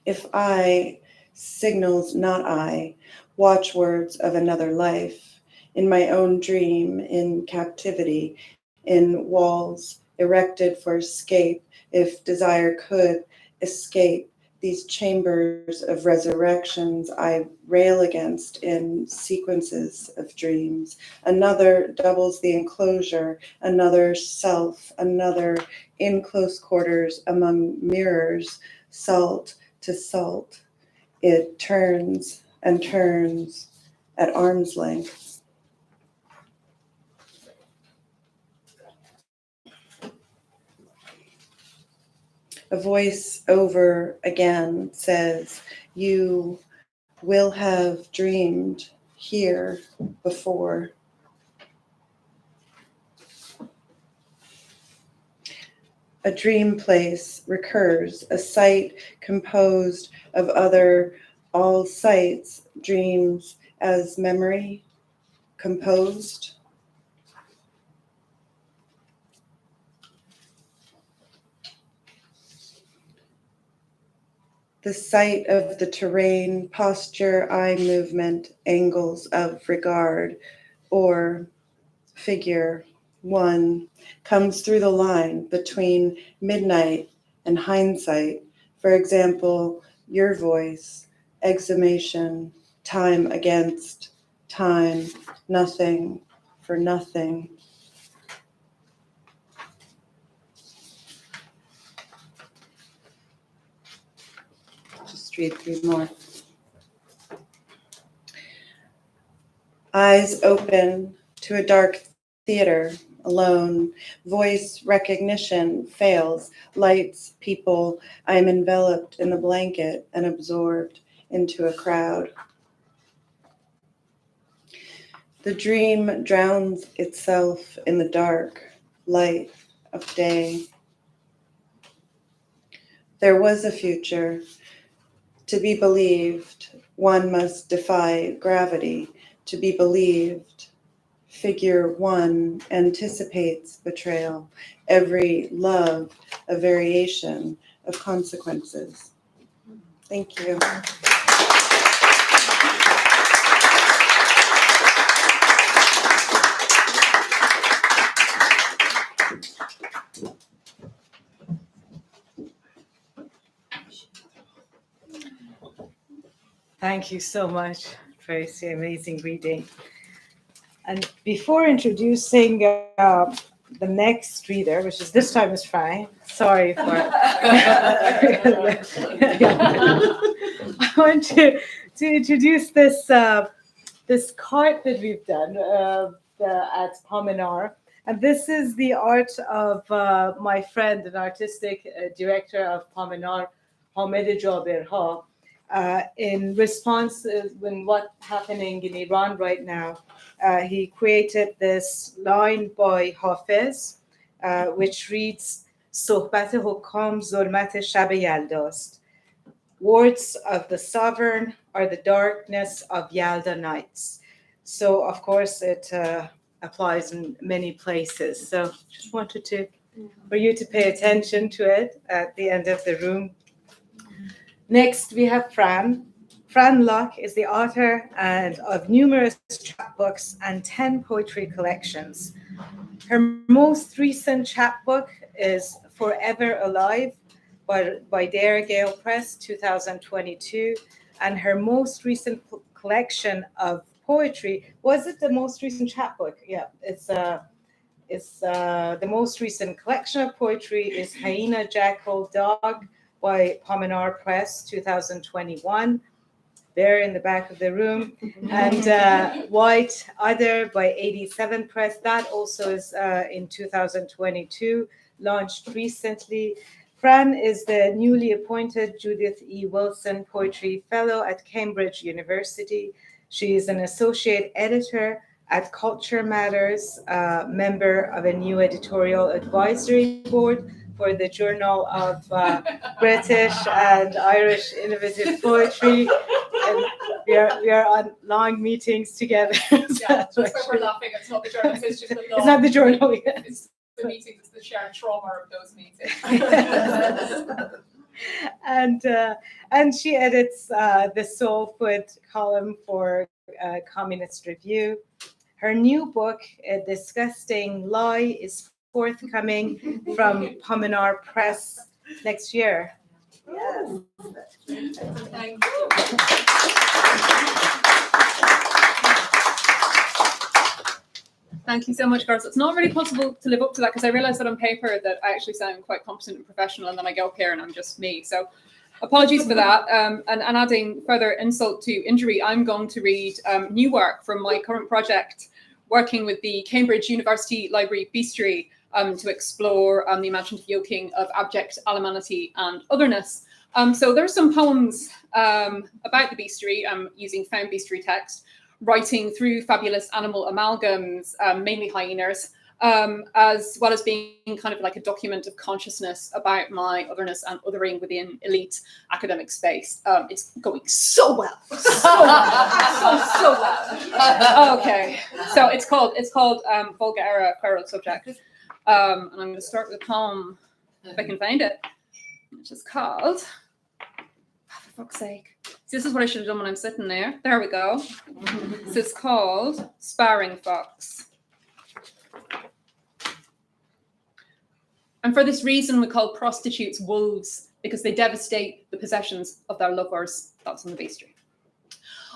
If I signals not I, watchwords of another life, in my own dream, in captivity, in walls erected for escape, if desire could escape these chambers of resurrections I rail against in sequences of dreams. Another doubles the enclosure, another self, another in close quarters among mirrors, salt to salt. It turns and turns at arm's length. A voice over again says, you will have dreamed here before. A dream place recurs, a site composed of other all sites, dreams as memory composed. The site of the terrain, posture, eye movement, angles of regard, or figure one comes through the line between midnight and hindsight. For example, your voice, exhumation, time against time, nothing for nothing. Just read 3 more. Eyes open to a dark theater, alone. Voice recognition fails. Lights, people. I am enveloped in the blanket and absorbed into a crowd. The dream drowns itself in the dark light of day. There was a future. To be believed, one must defy gravity. To be believed, figure one anticipates betrayal. Every love, a variation of consequences. Thank you. Thank you so much, Tracy. Amazing reading. And before introducing the next reader, which is this time is Fran. Sorry for. I want to introduce this this cart that we've done at Pamenar. And this is the art of my friend and artistic director of Pamenar, Hamid Jabirha. In response when what's happening in Iran right now, he created this line by Hafiz, which reads, "Sohbat hukam zulmat shab yaldast." Words of the sovereign are the darkness of Yalda nights. So, of course, it applies in many places. So, just wanted for you to pay attention to it at the end of the room. Next, we have Fran. Fran Lock is the author of numerous chapbooks and 10 poetry collections. Her most recent chapbook is Forever Alive by Dare Gale Press, 2022. And her most recent collection of poetry, was it the most recent chapbook? Yeah, it's the most recent collection of poetry is Hyena, Jackal, Dog, by Pamenar Press, 2021. There in the back of the room. And White Other by 87 Press. That also is in 2022, launched recently. Fran is the newly appointed Judith E. Wilson Poetry Fellow at Cambridge University. She is an associate editor at Culture Matters, member of a new editorial advisory board for the Journal of British and Irish Innovative Poetry. And we are on long meetings together. Yeah, that's why we're laughing. It's not the journal, it's just the long. It's not the journal, yes. It's the meetings, it's the shared trauma of those meetings. And she edits the Soul Food column for Communist Review. Her new book, A Disgusting Lie, is forthcoming from Pamenar Press next year. Yes. Thank you. Thank you so much, girls. It's not really possible to live up to that because I realize that on paper that I actually sound quite competent and professional, and then I go up here and I'm just me. So apologies for that. And adding further insult to injury, I'm going to read new work from my current project, working with the Cambridge University Library Bestiary to explore the imaginative yoking of abject alienity and otherness. So there are some poems about the bestiary. I'm using found bestiary text, writing through fabulous animal amalgams, mainly hyenas, as well as being kind of like a document of consciousness about my otherness and othering within elite academic space. It's going so well, so well. Okay, so it's called Volga Era Feral Subject, and I'm going to start with a poem if I can find it, which is called, for fuck's sake. See, this is what I should have done when I'm sitting there. There we go. This is called Sparring Fox. And for this reason, we call prostitutes wolves, because they devastate the possessions of their lovers. That's in the bestiary.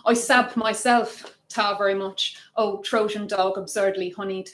I sab myself, ta very much, oh Trojan dog absurdly honeyed.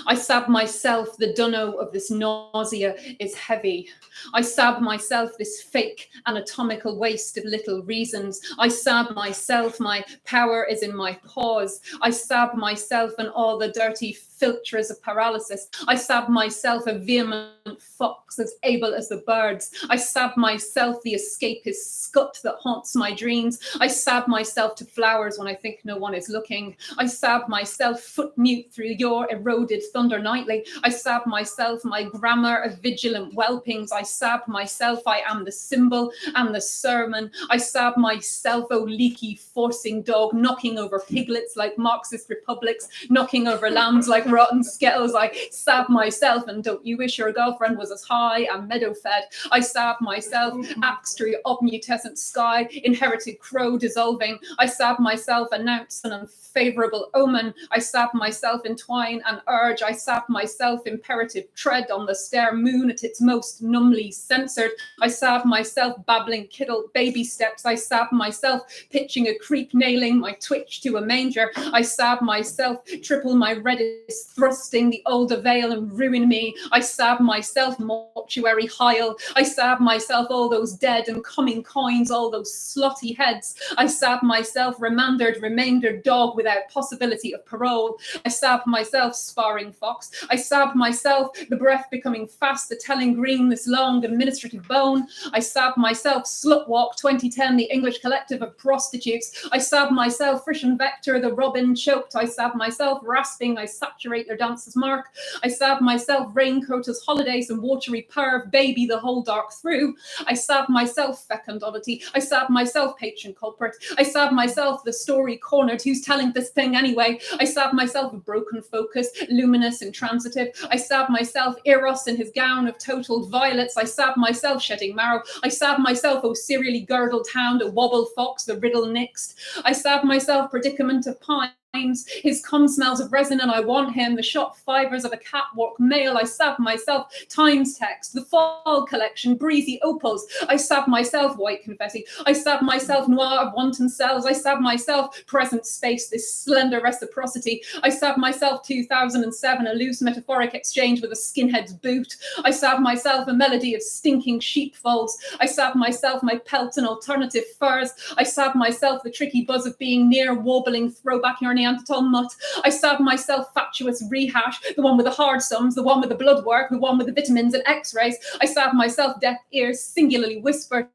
I sab myself, the dunno of this nausea is heavy. I sab myself, this fake anatomical waste of little reasons. I sab myself, my power is in my paws. I sab myself and all the dirty filters of paralysis. I sab myself, a vehement fox as able as the birds. I sab myself, the escapist scut that haunts my dreams. I sab myself to flowers when I think no one is looking. I sab myself, foot mute through your eroded thunder nightly. I sab myself, my grammar of vigilant whelpings. I sab myself, I am the symbol and the sermon. I sab myself, oh leaky forcing dog, knocking over piglets like Marxist republics, knocking over lambs like rotten skettles. I sab myself, and don't you wish your girlfriend was as high and meadow fed. I sab myself, axe through obmutescent sky, inherited crow dissolving. I sab myself, announce an unfavorable omen. I sab myself, entwine and urge. I sab myself, imperative tread on the stair moon at its most numbly censored. I sab myself, babbling kiddle baby steps. I sab myself, pitching a creep, nailing my twitch to a manger. I sab myself, triple my reddest, thrusting the older veil and ruin me. I sab myself, mortuary Heil. I sab myself, all those dead and coming coins, all those slotty heads. I sab myself, remainder dog without possibility of parole. I sab myself, sparring fox. I sab myself, the breath becoming fast, the telling green, this long administrative bone. I sab myself, Slutwalk 2010, the English collective of prostitutes. I sab myself, Frisian Vector, the robin choked. I sab myself, rasping, I saturate their dancer's mark. I sab myself, raincoat as holidays and watery perv, baby the whole dark through. I sab myself, fecundity. I sab myself, patron culprit. I sab myself, the story cornered, who's telling this thing anyway. I sab myself, a broken focus, luminous, intransitive. I sab myself, Eros in his gown of totaled violets. I sab myself, shedding marrow. I sab myself, oh serially girdled hound, a wobble fox, the riddle nixed. I sab myself, predicament of pine. His cum smells of resin and I want him. The shot fibers of a catwalk male. I sab myself, Times text, the fall collection, breezy opals. I sab myself, white confetti. I sab myself, noir of wanton cells. I sab myself, present space, this slender reciprocity. I sab myself, 2007, a loose metaphoric exchange with a skinhead's boot. I sab myself, a melody of stinking sheepfolds. I sab myself, my pelt and alternative furs. I sab myself, the tricky buzz of being near, wobbling throwback your Neanderthal mutt. I sab myself, fatuous rehash, the one with the hard sums, the one with the blood work, the one with the vitamins and x-rays. I sab myself, deaf ears, singularly whispered.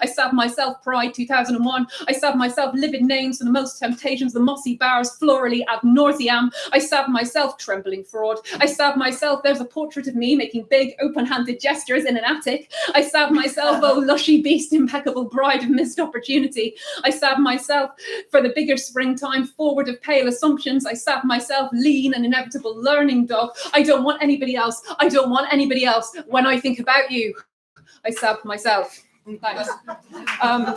I sab myself, Pride 2001. I sab myself, livid names for the most temptations, the mossy bars, florally ad nauseam. I sab myself, trembling fraud. I sab myself, there's a portrait of me making big, open-handed gestures in an attic. I sab myself, oh, lushy beast, impeccable bride of missed opportunity. I sab myself, for the bigger springtime, forward of pale assumptions. I sab myself, lean and inevitable learning dog. I don't want anybody else. I don't want anybody else. When I think about you, I sab myself. Thanks. I'm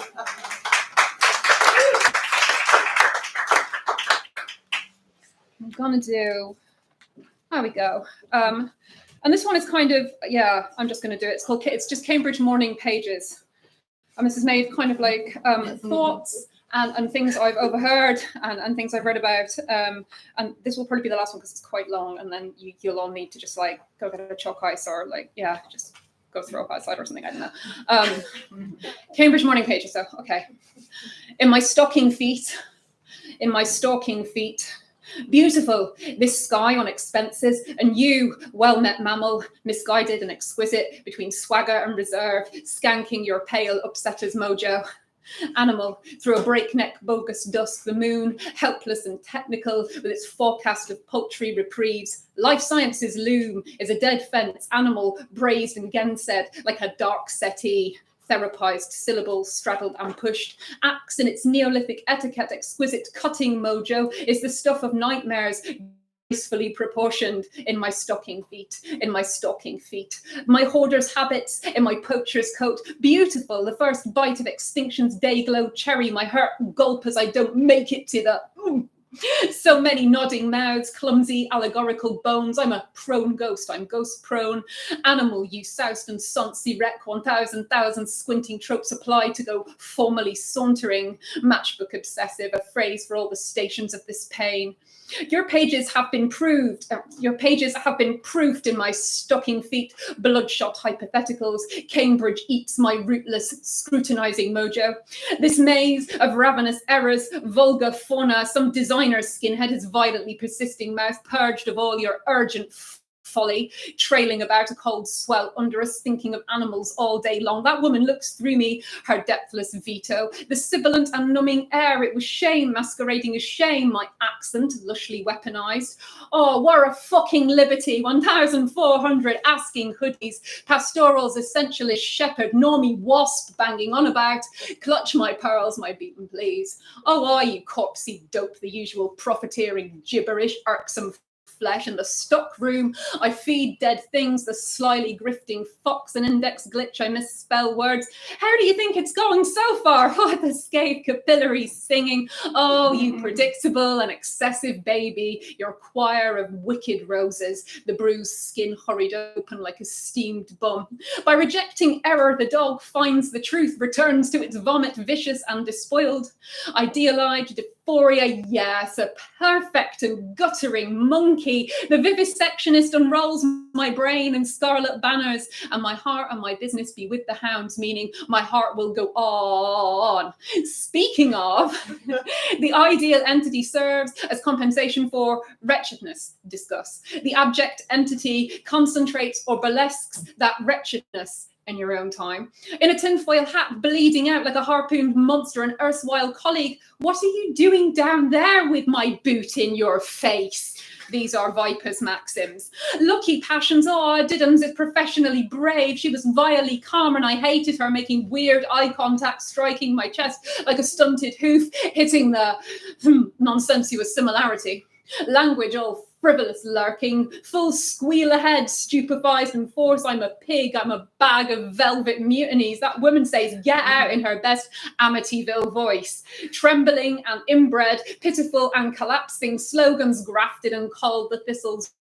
gonna do, there we go. And this one is kind of, yeah, I'm just gonna do it. It's just Cambridge Morning Pages. And this is made kind of like thoughts and things I've overheard and things I've read about. And this will probably be the last one because it's quite long, and then you'll all need to just like go get a chalk ice or like, yeah, just go throw up outside or something, I don't know. Cambridge Morning Pages, so, okay. In my stocking feet, Beautiful, this sky on expenses, and you, well-met mammal, misguided and exquisite, between swagger and reserve, skanking your pale upsetter's mojo. Animal, through a breakneck bogus dusk, the moon, helpless and technical, with its forecast of paltry reprieves. Life sciences loom is a dead fence, animal, braised and gensed, like a dark settee. Therapized syllables straddled and pushed. Axe in its Neolithic etiquette, exquisite cutting mojo is the stuff of nightmares, gracefully proportioned in my stocking feet, in my stocking feet. My hoarder's habits in my poacher's coat, beautiful, the first bite of extinction's day-glow cherry, my hurt gulp as I don't make it to the... So many nodding mouths, clumsy allegorical bones. I'm a prone ghost, I'm ghost prone. Animal, you soused and soncy wreck, 1,000 squinting tropes applied to go formally sauntering. Matchbook obsessive, a phrase for all the stations of this pain. Your pages have been proofed in my stocking feet, bloodshot hypotheticals. Cambridge eats my rootless scrutinizing mojo. This maze of ravenous errors, vulgar fauna, some designer skinhead, his violently persisting mouth purged of all your urgent folly, trailing about a cold swell under us, thinking of animals all day long. That woman looks through me, her depthless veto. The sibilant and numbing air, it was shame masquerading as shame, my accent lushly weaponized. Oh, what a fucking liberty, 1,400 asking hoodies, pastoral's essentialist shepherd, normie wasp banging on about, clutch my pearls, my beaten please. Oh, are you corpsey dope, the usual profiteering gibberish, irksome flesh in the stock room. I feed dead things, the slyly grifting fox and index glitch. I misspell words. How do you think it's going so far? Oh, the scathed capillary singing. Oh, you predictable and excessive baby, your choir of wicked roses. The bruised skin hurried open like a steamed bum. By rejecting error, the dog finds the truth, returns to its vomit, vicious and despoiled. Idealized euphoria, yes, a perfect and guttering monkey. The vivisectionist unrolls my brain in scarlet banners, and my heart and my business be with the hounds, meaning my heart will go on. Speaking of, the ideal entity serves as compensation for wretchedness. Discuss. The abject entity concentrates or burlesques that wretchedness in your own time. In a tinfoil hat, bleeding out like a harpooned monster, an erstwhile colleague, what are you doing down there with my boot in your face? These are Viper's maxims. Lucky passions, oh, Diddums is professionally brave. She was vilely calm and I hated her, making weird eye contact, striking my chest like a stunted hoof, hitting the nonsensuous similarity. Language all frivolous lurking, full squeal ahead, stupefied and force. I'm a pig, I'm a bag of velvet mutinies. That woman says, get out in her best Amityville voice. Trembling and inbred, pitiful and collapsing, slogans grafted and called the thistles.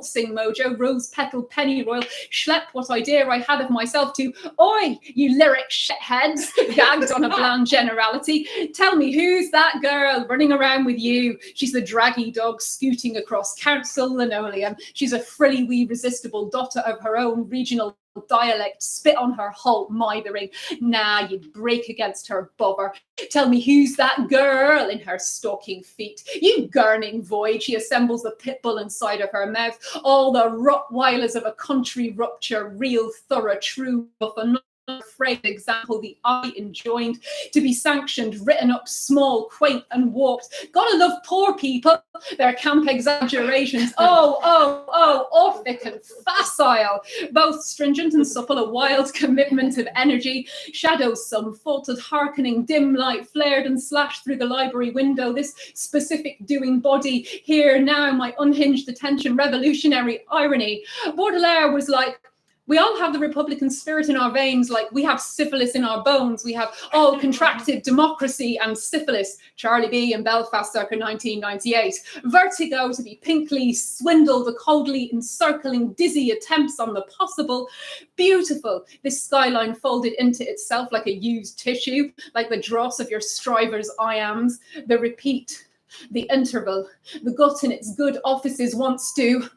Sing mojo, rose petal, pennyroyal, schlep what idea I had of myself to, oi, you lyric shitheads, gagged on a bland generality. Tell me, who's that girl running around with you? She's the draggy dog scooting across council linoleum. She's a frilly wee resistible daughter of her own regional dialect, spit on her halt mithering. Nah, you'd break against her bother. Tell me, who's that girl in her stocking feet? You gurning void, she assembles the pit bull inside of her mouth. All the Rottweilers of a country rupture, real, thorough, true, of a afraid example, the eye enjoined to be sanctioned, written up small, quaint and warped. Gotta love poor people, their camp exaggerations. Orphic and facile, both stringent and supple, a wild commitment of energy. Shadows some faltered, hearkening, dim light flared and slashed through the library window. This specific doing body, here now, my unhinged attention, revolutionary irony. Baudelaire was like, we all have the Republican spirit in our veins, like we have syphilis in our bones. We have all contracted democracy and syphilis. Charlie B in Belfast circa 1998. Vertigo to be pinkly swindled, a coldly encircling, dizzy attempts on the possible. Beautiful, this skyline folded into itself like a used tissue, like the dross of your strivers' I-ams. The repeat, the interval, the gut in its good offices wants to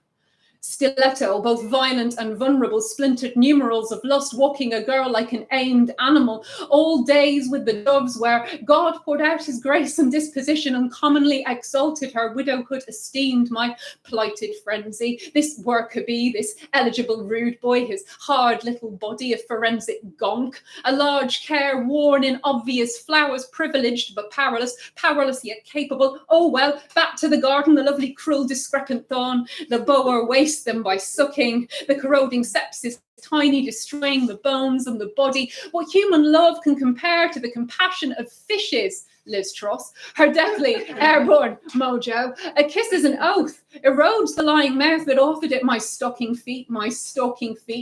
stiletto, both violent and vulnerable, splintered numerals of lust, walking a girl like an aimed animal. All days with the doves where God poured out his grace and disposition and commonly exalted her widowhood, esteemed my plighted frenzy. This worker bee, this eligible rude boy, his hard little body of forensic gonk, a large care worn in obvious flowers, privileged but powerless, powerless yet capable. Oh well, back to the garden, the lovely cruel discrepant thorn, the bower wastes them by sucking, the corroding sepsis tiny, destroying the bones and the body. What human love can compare to the compassion of fishes? Liz Truss, her deathly airborne mojo. A kiss is an oath, erodes the lying mouth that offered it my stocking feet,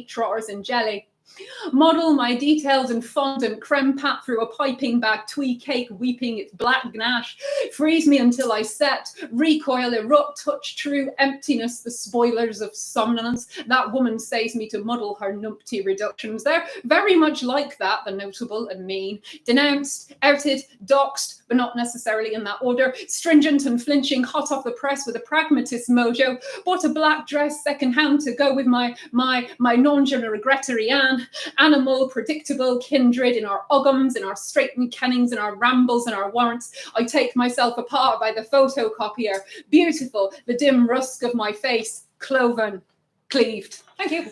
trotters and jelly. Model my detailed and fondant creme pat through a piping bag, twee cake weeping its black gnash. Freeze me until I set, recoil, erupt, touch true emptiness, the spoilers of somnolence. That woman says me to muddle her numpty reductions. They're very much like that, the notable and mean. Denounced, outed, doxed, but not necessarily in that order. Stringent and flinching, hot off the press with a pragmatist mojo. Bought a black dress secondhand to go with my non-general regrettery Anne. Animal, predictable, kindred in our oghams, in our straightened kennings, in our rambles, and our warrants. I take myself apart by the photocopier. Beautiful, the dim rusk of my face, cloven, cleaved. Thank you.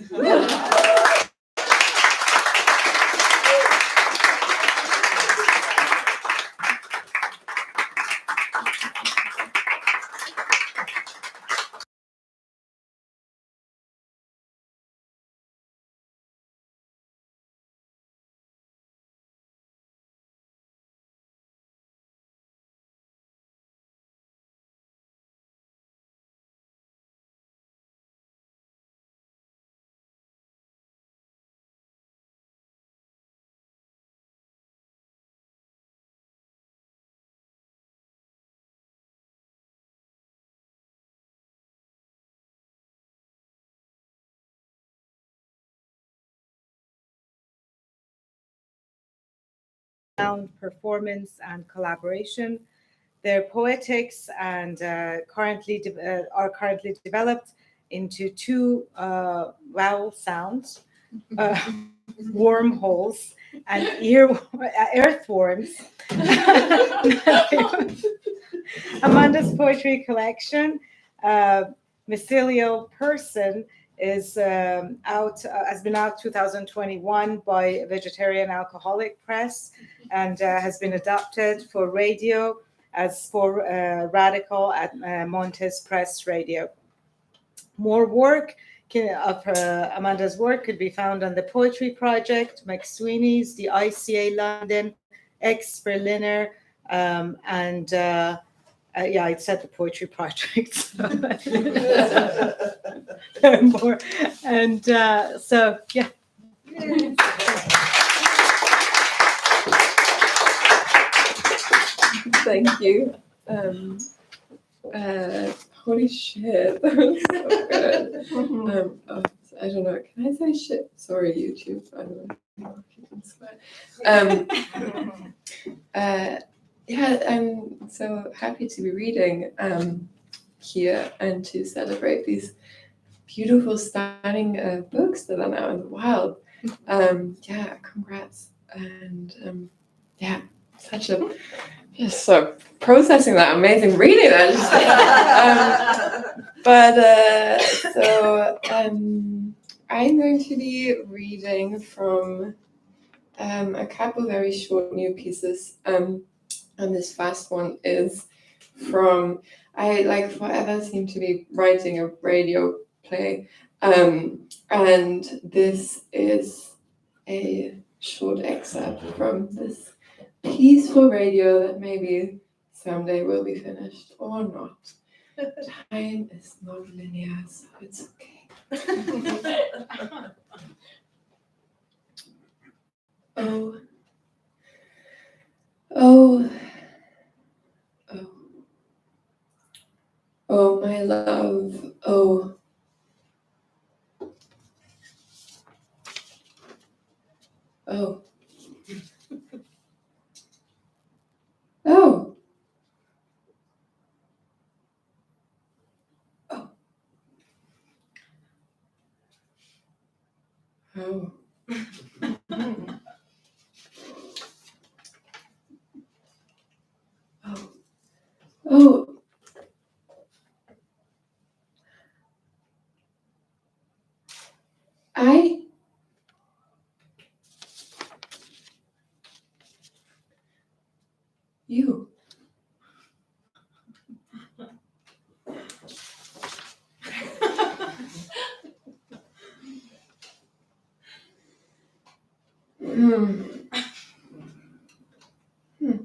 Sound, performance, and collaboration. Their poetics and are currently developed into two vowel sounds, wormholes, and earthworms. Amanda's poetry collection, Mycelial Person, is has been out 2021 by Vegetarian Alcoholic Press, and has been adapted for radio as for Radical at Montes Press Radio. More work of Amanda's work could be found on the Poetry Project, McSweeney's, the ICA London, Ex-Berliner, and yeah, I said the Poetry Project. So. More. And so, yeah. Thank you. Holy shit, that was so good. I don't know, can I say shit? Sorry, YouTube, I don't know if you can swear. Yeah, I'm so happy to be reading here and to celebrate these beautiful, stunning books that are now in the wild. Yeah, congrats. And yeah, such a, just so processing that amazing reading that I'm going to be reading from a couple very short new pieces. And this first one is from, I like forever seem to be writing a radio play. And this is a short excerpt from this piece for radio that maybe someday will be finished or not. Time is not linear, so it's okay. Oh, oh, oh, oh, my love, oh. Oh. Oh. Oh. Oh. Oh. Oh. You. Hmm. Hmm.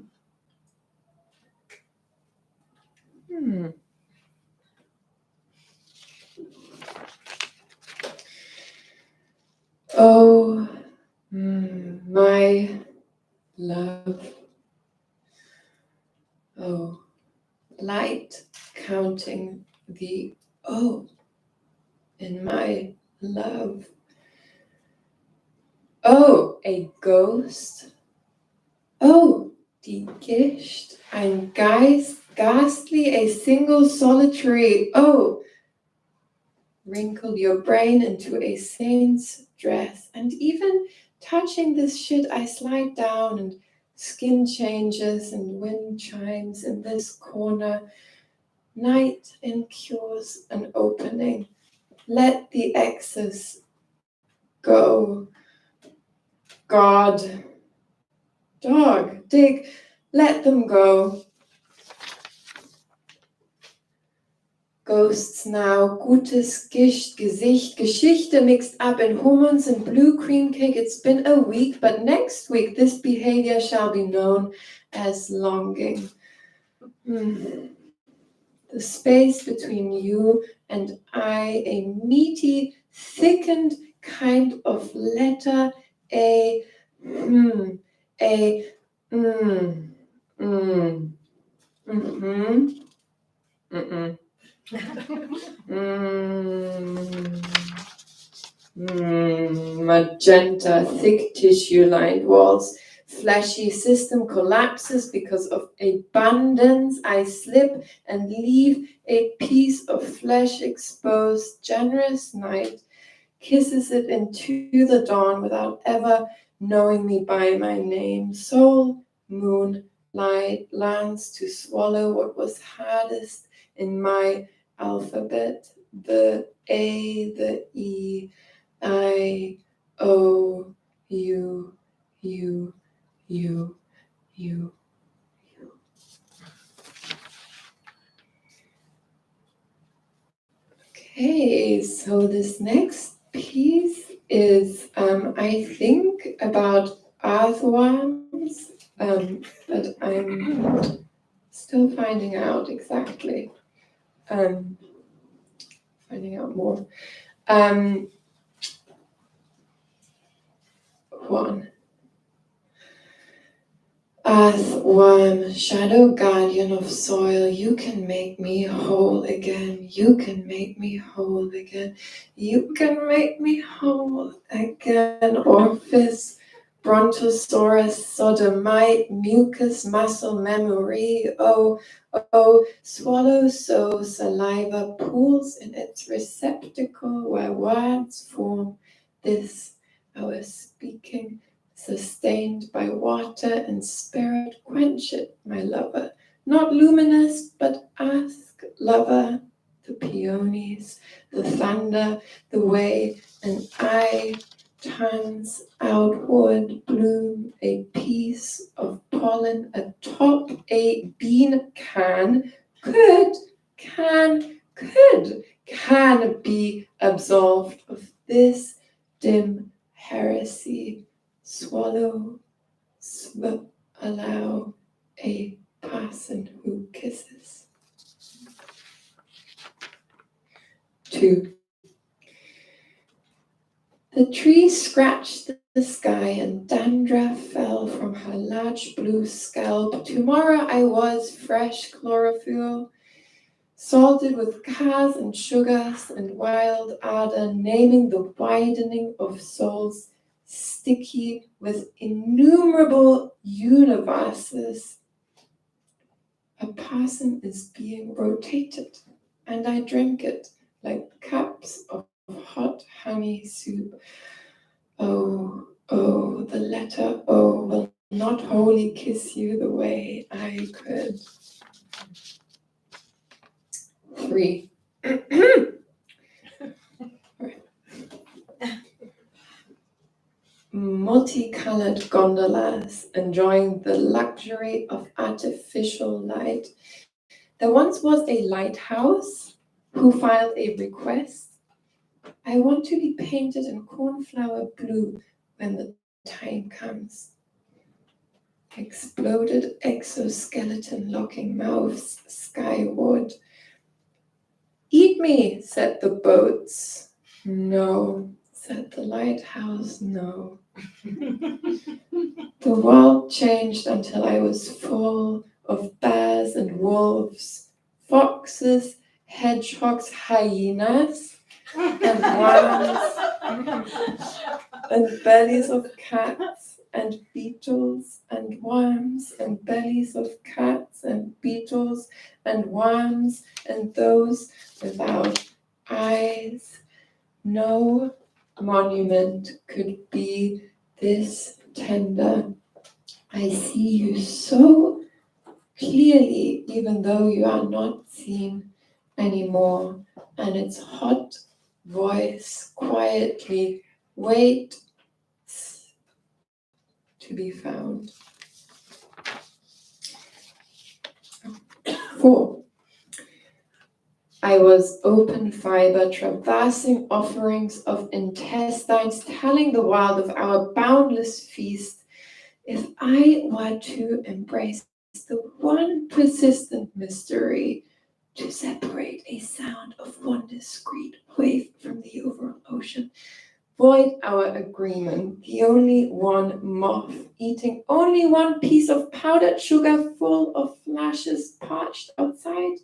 Oh, my love. Oh, light counting the O in my love. Oh, a ghost. Oh, die Gischt, ein Geist, ghastly, a single solitary. Oh, wrinkle your brain into a saint's dress. And even touching this shit, I slide down and skin changes and wind chimes in this corner. Night incures an opening. Let the X's go. God. Dog. Dig. Let them go. Ghosts now, gutes Gischt, Gesicht, Geschichte mixed up in humans and blue cream cake. It's been a week, but next week this behavior shall be known as longing. The space between you and I, a meaty, thickened kind of letter, a magenta, thick tissue-lined walls. Fleshy system collapses because of abundance. I slip and leave a piece of flesh exposed. Generous night kisses it into the dawn without ever knowing me by my name. Soul, moon, light lands to swallow what was hardest in my alphabet. The A, the E, I, O, U, U, U, U, U. Okay, so this next piece is, I think, about earthworms, but I'm still finding out exactly, finding out more. One. Earthworm, shadow guardian of soil, you can make me whole again. You can make me whole again. You can make me whole again. Orphis, brontosaurus, sodomite, mucus, muscle memory. Oh, swallow so saliva pools in its receptacle where words form. This our speaking, sustained by water and spirit, quench it, my lover. Not luminous, but ask, lover, the peonies, the thunder, the way an eye turns outward, bloom a piece of pollen atop a bean can, could be absolved of this dim heresy. Swallow, allow a person who kisses. 2. The tree scratched the sky and dandruff fell from her large blue scalp. Tomorrow I was fresh chlorophyll, salted with cars and sugars and wild ardor, naming the widening of souls, sticky with innumerable universes. A person is being rotated, and I drink it like cups of hot honey soup. Oh, oh, the letter O will not wholly kiss you the way I could. 3. Multicolored gondolas enjoying the luxury of artificial light. There once was a lighthouse who filed a request. I want to be painted in cornflower blue when the time comes. Exploded exoskeleton locking mouths skyward. Eat me, said the boats. No, said the lighthouse, no. The world changed until I was full of bears and wolves, foxes, hedgehogs, hyenas, and worms, and bellies of cats, and beetles, and worms, and bellies of cats, and beetles, and worms, and those without eyes. No monument could be this tender. I see you so clearly, even though you are not seen anymore, and its hot voice quietly waits to be found. 4. I was open fiber, traversing offerings of intestines, telling the world of our boundless feast. If I were to embrace the one persistent mystery, to separate a sound of one discrete wave from the overall ocean, void our agreement, the only one moth eating only one piece of powdered sugar full of flashes parched outside,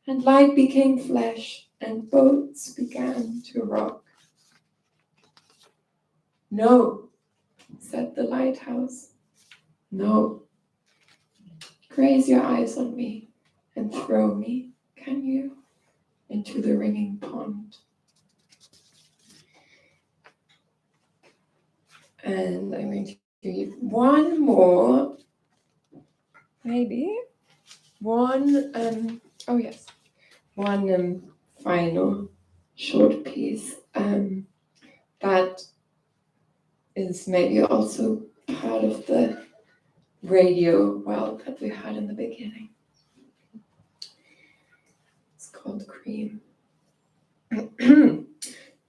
and light became flesh, and boats began to rock. No, said the lighthouse. No. Graze your eyes on me and throw me, can you, into the ringing pond. And I'm going to read one more, maybe. One final short piece that is maybe also part of the radio world that we had in the beginning. It's called Cream.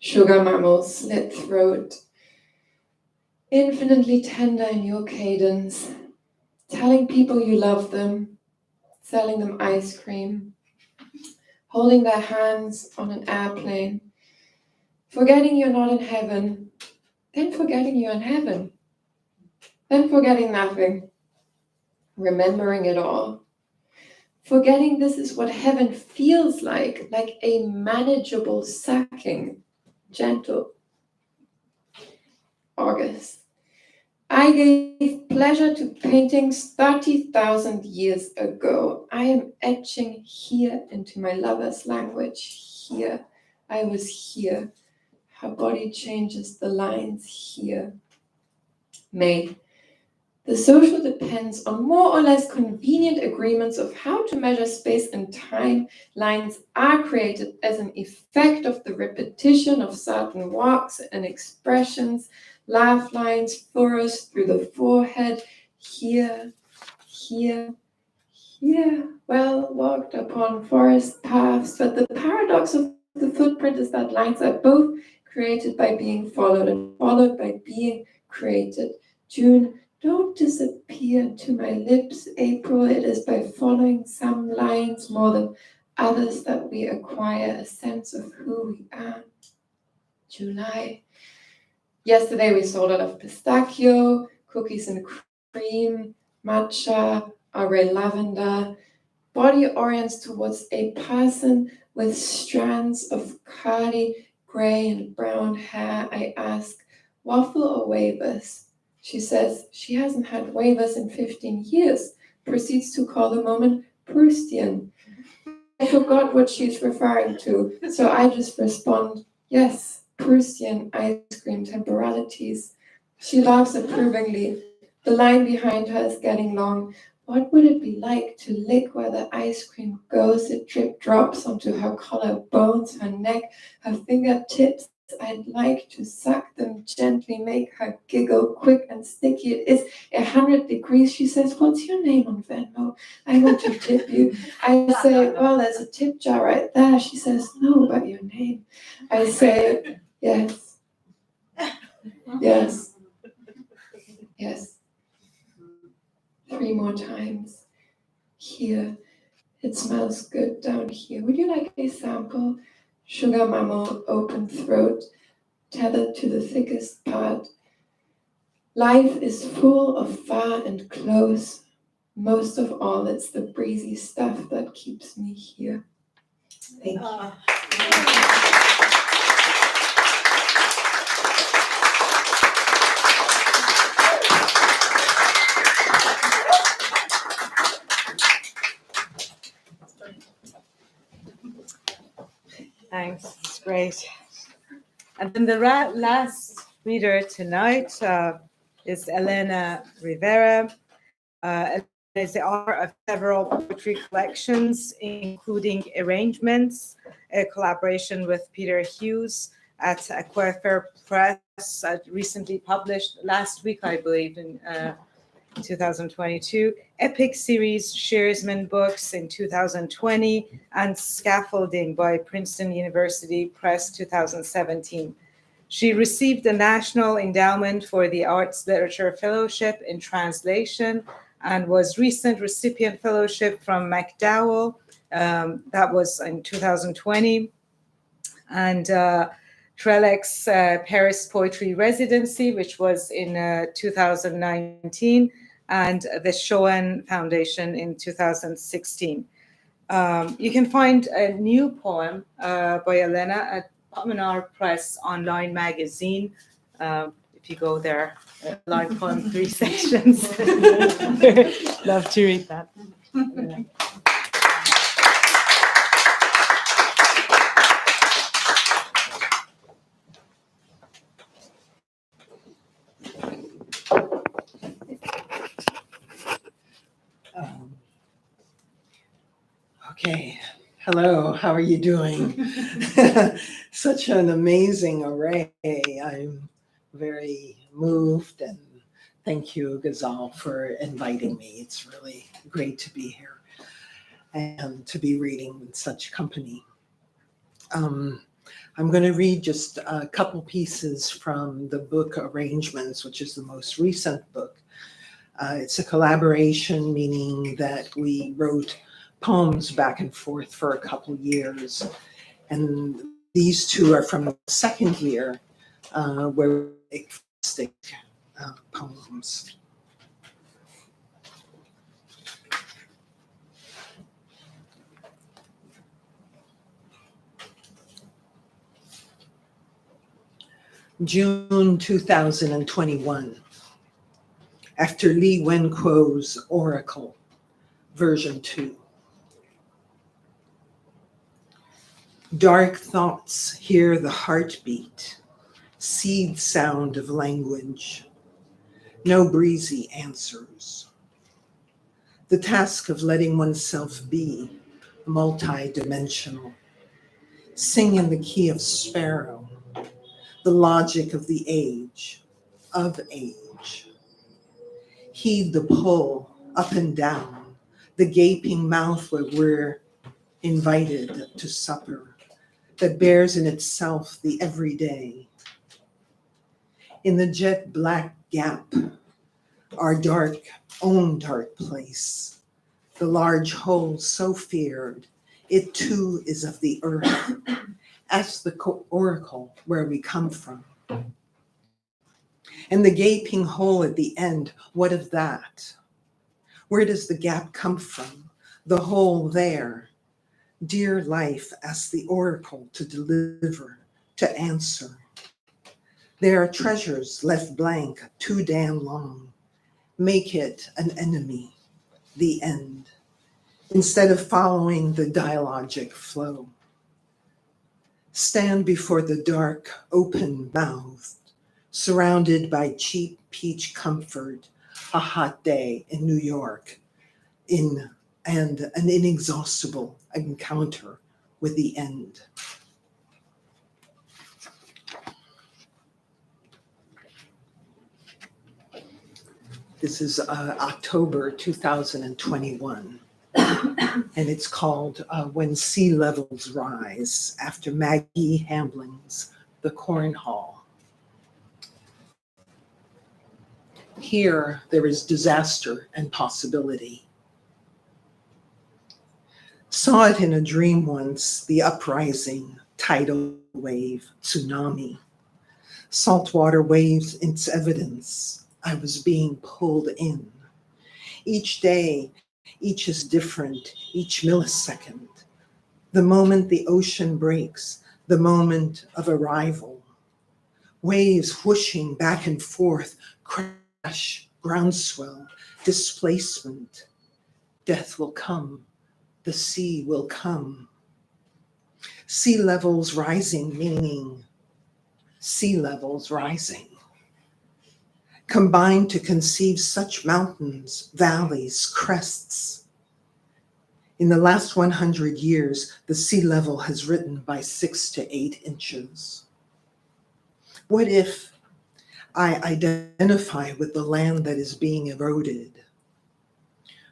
Sugar mammal, slit throat, infinitely tender in your cadence, telling people you love them, selling them ice cream, holding their hands on an airplane, forgetting you're not in heaven, then forgetting you're in heaven, then forgetting nothing, remembering it all, forgetting this is what heaven feels like a manageable sacking, gentle. August. I gave pleasure to paintings 30,000 years ago. I am etching here into my lover's language. Here. I was here. Her body changes the lines here. May. The social depends on more or less convenient agreements of how to measure space and time. Lines are created as an effect of the repetition of certain walks and expressions. Laugh lines, furrows through the forehead, here, here, here, well walked upon forest paths. But the paradox of the footprint is that lines are both created by being followed and followed by being created. June, don't disappear to my lips. April, it is by following some lines more than others that we acquire a sense of who we are. July. Yesterday we sold out of pistachio, cookies and cream, matcha, Aurel lavender. Body orients towards a person with strands of curly, gray and brown hair. I ask, waffle or wavers? She says she hasn't had wavers in 15 years, proceeds to call the moment Proustian. I forgot what she's referring to, so I just respond, yes, Prussian ice cream temporalities. She laughs approvingly. The line behind her is getting long. What would it be like to lick where the ice cream goes? It drops onto her collarbones, her neck, her fingertips. I'd like to suck them gently, make her giggle, quick and sticky. It is 100 degrees. She says, "What's your name on Venmo? I want to tip you." I say, "Well, there's a tip jar right there." She says, "No, but your name." I say, "Yes, yes, yes." 3 more times. Here. It smells good down here. Would you like a sample? Sugar mammal, open throat, tethered to the thickest part. Life is full of far and close. Most of all, it's the breezy stuff that keeps me here. Thank you. Thanks, it's great. And then the last reader tonight is Eléna Rivera. Eléna is the author of several poetry collections, including Arrangements, a collaboration with Peter Hughes at Aquifer Press, recently published last week, I believe, in 2022, Epic Series Shearsman Books in 2020, and Scaffolding by Princeton University Press 2017. She received the National Endowment for the Arts Literature Fellowship in Translation and was recent recipient fellowship from MacDowell. That was in 2020. And Trelleck's Paris Poetry Residency, which was in 2019, and the Schoen Foundation in 2016. You can find a new poem by Eléna at Pamenar Press online magazine. If you go there, live poem 3 sections. Love to read that. Yeah. Okay, hello, how are you doing? Such an amazing array. I'm very moved, and thank you, Ghazal, for inviting me. It's really great to be here and to be reading with such company. I'm going to read just a couple pieces from the book Arrangements, which is the most recent book. It's a collaboration, meaning that we wrote poems back and forth for a couple years. And these two are from the second year, where we stick poems. June 2021, after Li Wenquo's Oracle, version 2. Dark thoughts hear the heartbeat, seed sound of language. No breezy answers. The task of letting oneself be multi-dimensional. Sing in the key of sparrow, the logic of the age, of age. Heed the pull up and down, the gaping mouth where we're invited to supper, that bears in itself the everyday. In the jet black gap, our own dark place, the large hole so feared, it too is of the earth. Ask the oracle where we come from. And the gaping hole at the end, what of that? Where does the gap come from? The hole there. Dear life, ask the oracle to deliver, to answer. There are treasures left blank too damn long. Make it an enemy, the end, instead of following the dialogic flow. stand before the dark, open-mouthed, surrounded by cheap peach comfort, a hot day in New York, and an inexhaustible encounter with the end. This is October 2021, and it's called When Sea Levels Rise, after Maggie Hamlin's The Corn Hall. Here, there is disaster and possibility. Saw it in a dream once, the uprising, tidal wave, tsunami. Saltwater waves, its evidence. I was being pulled in. Each day, each is different, each millisecond. The moment the ocean breaks, the moment of arrival. Waves whooshing back and forth, crash, groundswell, displacement. Death will come, the sea will come. Sea levels rising, meaning sea levels rising. Combined to conceive such mountains, valleys, crests. In the last 100 years, the sea level has risen by 6 to 8 inches. What if I identify with the land that is being eroded?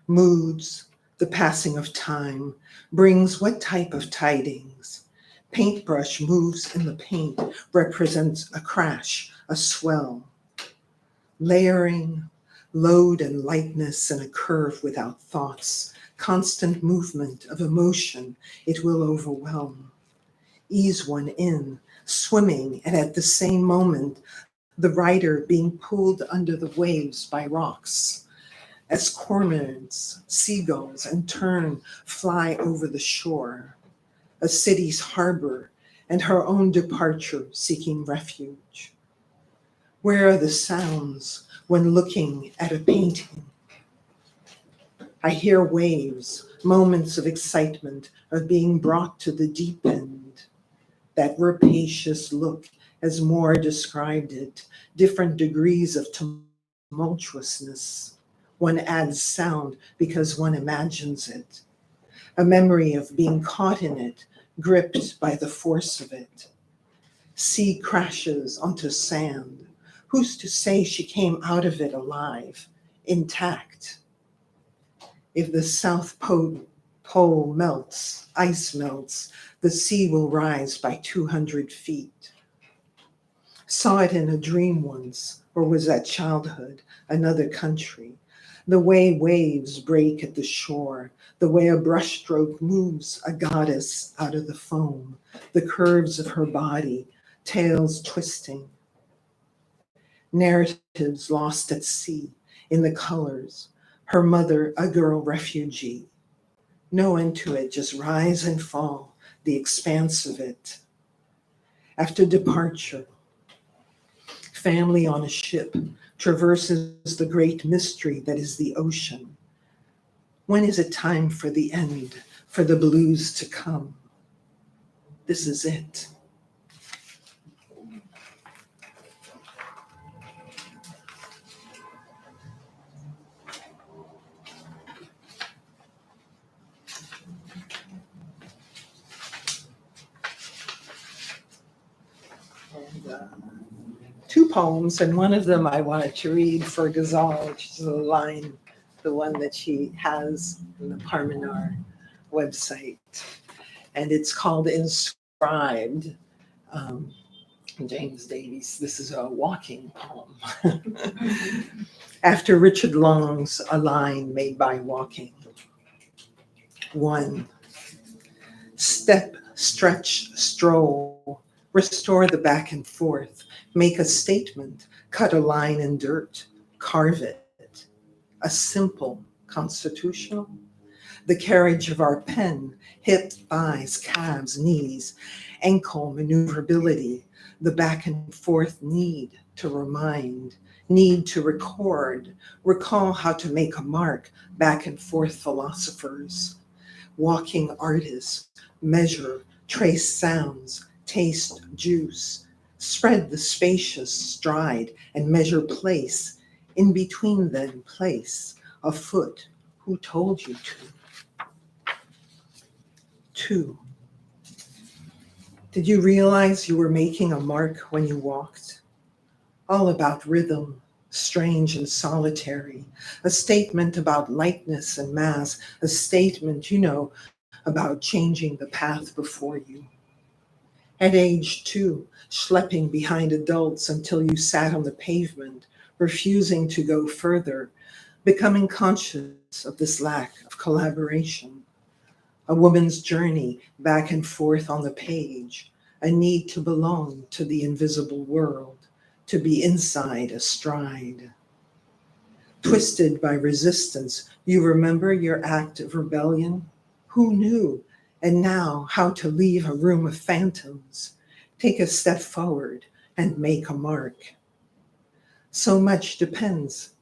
Moods, the passing of time, brings what type of tidings? Paintbrush moves in the paint, represents a crash, a swell. Layering, load and lightness in a curve without thoughts, constant movement of emotion, it will overwhelm. Ease one in, swimming, and at the same moment, the rider being pulled under the waves by rocks. As cormorants, seagulls, and tern fly over the shore, a city's harbor, and her own departure seeking refuge. Where are the sounds when looking at a painting? I hear waves, moments of excitement, of being brought to the deep end. That rapacious look, as Moore described it, different degrees of tumultuousness. One adds sound because one imagines it. A memory of being caught in it, gripped by the force of it. Sea crashes onto sand. Who's to say she came out of it alive, intact? If the South Pole melts, ice melts, the sea will rise by 200 feet. Saw it in a dream once, or was that childhood, another country? The way waves break at the shore, the way a brushstroke moves a goddess out of the foam, the curves of her body, tails twisting. Narratives lost at sea, in the colors, her mother a girl refugee. No end to it, just rise and fall, the expanse of it. After departure, family on a ship traverses the great mystery that is the ocean. When is it time for the end, for the blues to come? This is it. Two poems, and one of them I wanted to read for Ghazal, which is a line, the one that she has in the Pamenar website. And it's called Inscribed. James Davies, this is a walking poem. After Richard Long's A Line Made by Walking. 1. Step, stretch, stroll, restore the back and forth, make a statement, cut a line in dirt, carve it. A simple constitutional. The carriage of our pen, hip, thighs, calves, knees, ankle maneuverability, the back and forth need to remind, need to record, recall how to make a mark, back and forth philosophers, walking artists, measure, trace sounds, taste juice, spread the spacious stride, and measure place. In between then place a foot. Who told you to? 2. Did you realize you were making a mark when you walked? All about rhythm, strange and solitary, a statement about lightness and mass, a statement, about changing the path before you. At age 2, schlepping behind adults until you sat on the pavement, refusing to go further, becoming conscious of this lack of collaboration. A woman's journey back and forth on the page, a need to belong to the invisible world, to be inside astride. Twisted by resistance, you remember your act of rebellion? Who knew? And now how to leave a room of phantoms, take a step forward and make a mark. So much depends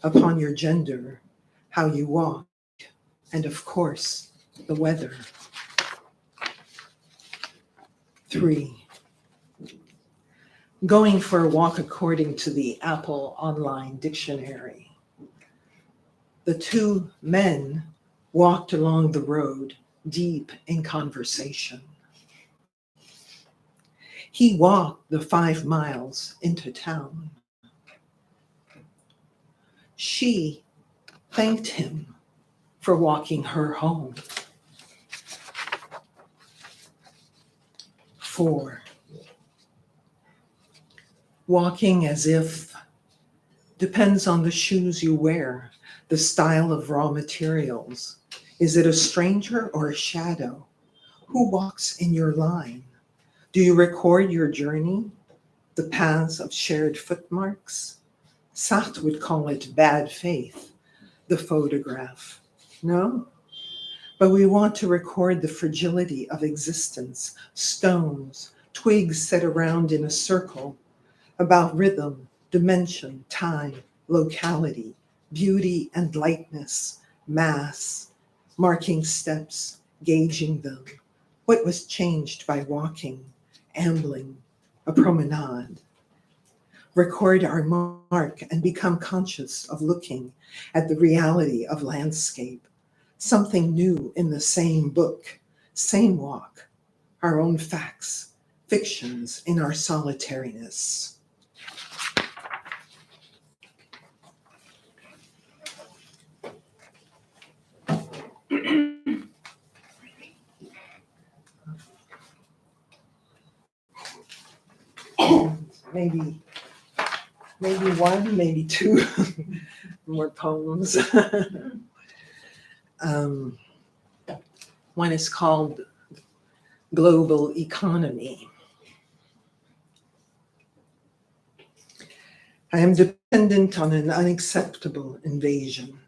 upon your gender, how you walk, and of course, the weather. 3. Going for a walk according to the Apple Online Dictionary. The 2 men walked along the road, deep in conversation. He walked the 5 miles into town. She thanked him for walking her home. 4. Walking as if depends on the shoes you wear, the style of raw materials. Is it a stranger or a shadow? Who walks in your line? Do you record your journey, the paths of shared footmarks? Sartre would call it bad faith, the photograph. No? But we want to record the fragility of existence, stones, twigs set around in a circle, about rhythm, dimension, time, locality, beauty and lightness, mass, marking steps, gauging them. What was changed by walking, ambling, a promenade? Record our mark and become conscious of looking at the reality of landscape, something new in the same book, same walk, our own facts, fictions in our solitariness. Maybe 1, maybe 2 more poems. One is called Global Economy. I am dependent on an unacceptable invasion,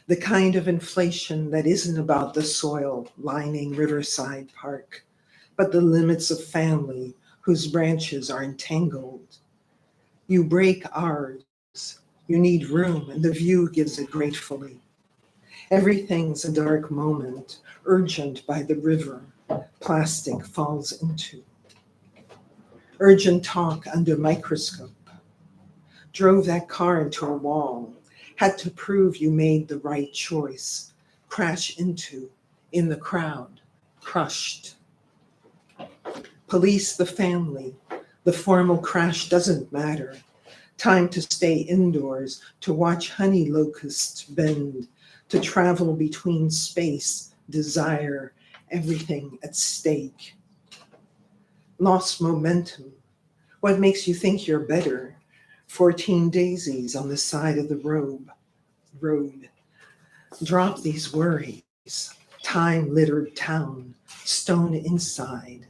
the kind of inflation that isn't about the soil lining Riverside Park, but the limits of family whose branches are entangled. You break ours, you need room, and the view gives it gratefully. Everything's a dark moment, urgent by the river, plastic falls into. Urgent talk under microscope. Drove that car into a wall, had to prove you made the right choice. Crash into, in the crowd, crushed. Police the family, the formal crash doesn't matter. Time to stay indoors, to watch honey locusts bend, to travel between space, desire, everything at stake. Lost momentum. What makes you think you're better? 14 daisies on the side of the road. Drop these worries. Time-littered town, stone inside.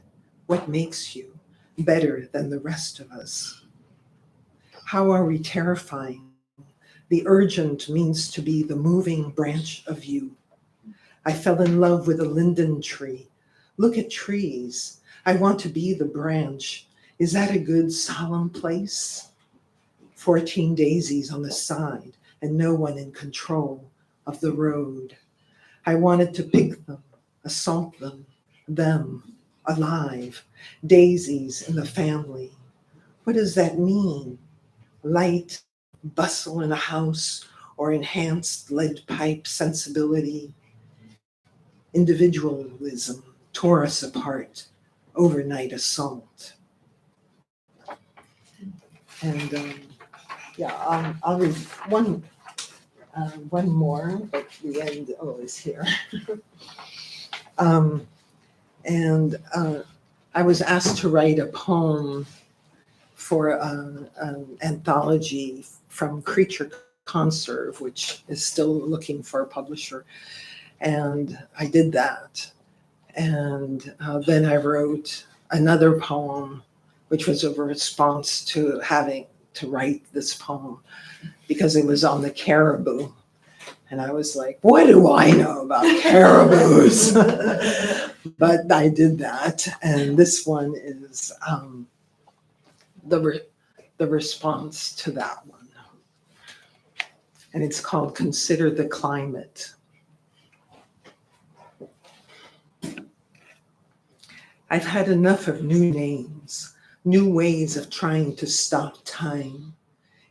What makes you better than the rest of us? How are we terrifying? The urgent means to be the moving branch of you. I fell in love with a linden tree. Look at trees. I want to be the branch. Is that a good solemn place? 14 daisies on the side and no one in control of the road. I wanted to pick them, assault them, alive, daisies in the family. What does that mean? Light, bustle in a house, or enhanced lead pipe sensibility? Individualism tore us apart, overnight assault. And I'll read one more, but the end is here. I was asked to write a poem for an anthology from Creature Conserve, which is still looking for a publisher. And I did that. And then I wrote another poem, which was a response to having to write this poem because it was on the caribou. And I was like, what do I know about caribous? But I did that. And this one is the response to that one. And it's called Consider the Climate. I've had enough of new names, new ways of trying to stop time.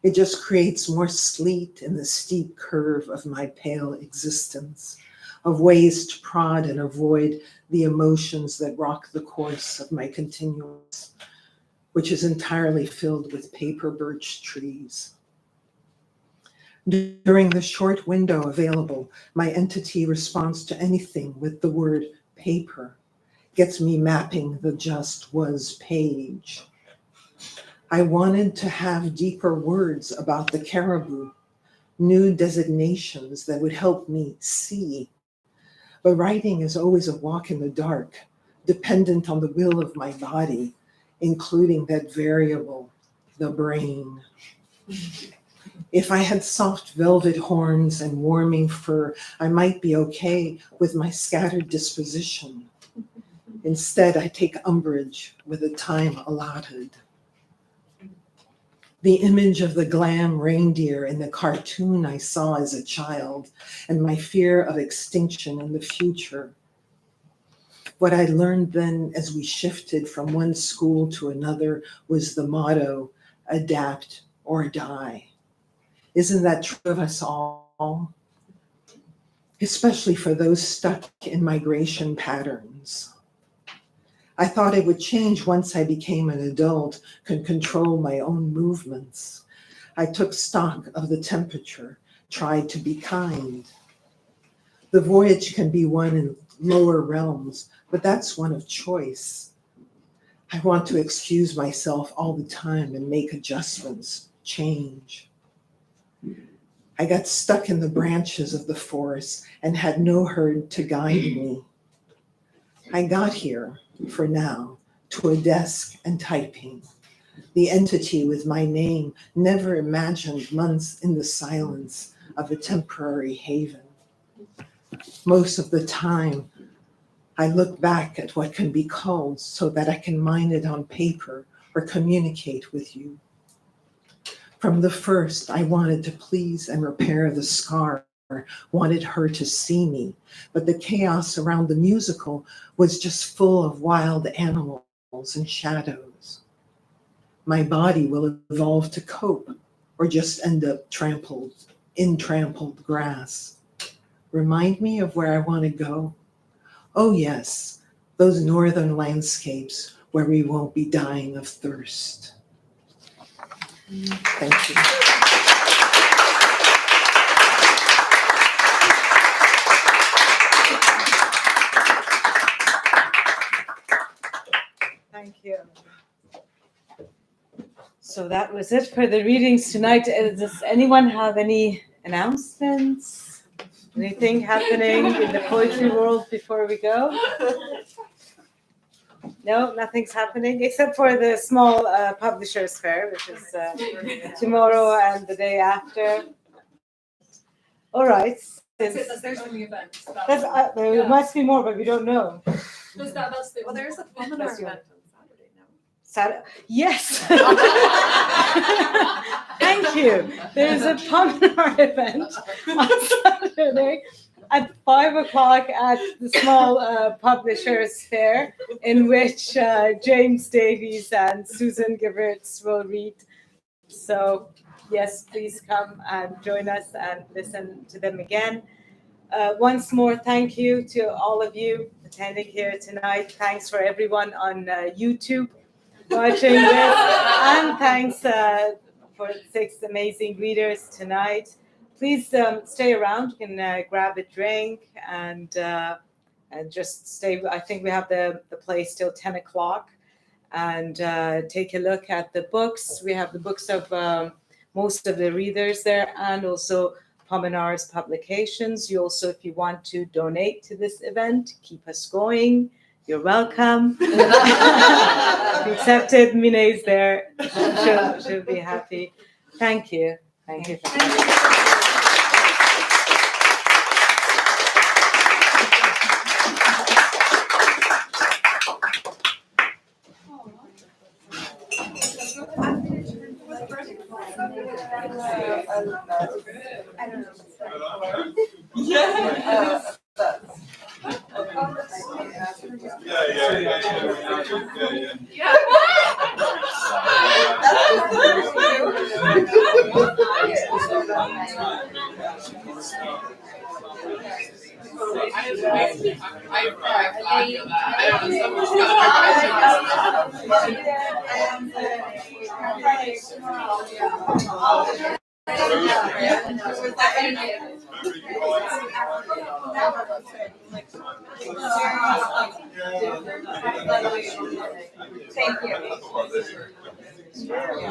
It just creates more sleet in the steep curve of my pale existence, of ways to prod and avoid the emotions that rock the course of my continuance, which is entirely filled with paper birch trees. During the short window available, my entity responds to anything with the word paper, gets me mapping the just was page. I wanted to have deeper words about the caribou, new designations that would help me see. But writing is always a walk in the dark, dependent on the will of my body, including that variable, the brain. If I had soft velvet horns and warming fur, I might be okay with my scattered disposition. Instead, I take umbrage with the time allotted. The image of the glam reindeer in the cartoon I saw as a child, and my fear of extinction in the future. What I learned then as we shifted from one school to another was the motto, adapt or die. Isn't that true of us all? Especially for those stuck in migration patterns. I thought it would change once I became an adult, could control my own movements. I took stock of the temperature, tried to be kind. The voyage can be one in lower realms, but that's one of choice. I want to excuse myself all the time and make adjustments, change. I got stuck in the branches of the forest and had no herd to guide me. I got here, for now, to a desk and typing. The entity with my name never imagined months in the silence of a temporary haven. Most of the time, I look back at what can be called so that I can mine it on paper or communicate with you. From the first, I wanted to please and repair the scar, wanted her to see me, but the chaos around the musical was just full of wild animals and shadows. My body will evolve to cope or just end up trampled grass. Remind me of where I want to go. Oh yes, those northern landscapes where we won't be dying of thirst. Thank you. Thank you. So that was it for the readings tonight. Does anyone have any announcements? Anything happening in the poetry world before we go? No, nothing's happening except for the small publishers fair, which is tomorrow and the day after. All right. There's the event. There must be more, but we don't know. That's the, well, there's a Pamenar event on Saturday now. Yes. Thank you. There's a Pamenar event on Saturday. at 5 o'clock at the small publishers fair, in which James Davies and Susan Gevirtz will read. So yes, please come and join us and listen to them again. Once more, thank you to all of you attending here tonight. Thanks for everyone on YouTube watching this, and thanks for 6 amazing readers tonight. Please stay around. You can grab a drink and just stay. I think we have the place till 10 o'clock, and take a look at the books. We have the books of most of the readers there, and also Pamenar's publications. You also, if you want to donate to this event, keep us going. You're welcome. Accepted. Mine's there. She'll be happy. Thank you. Thank you. Thank you.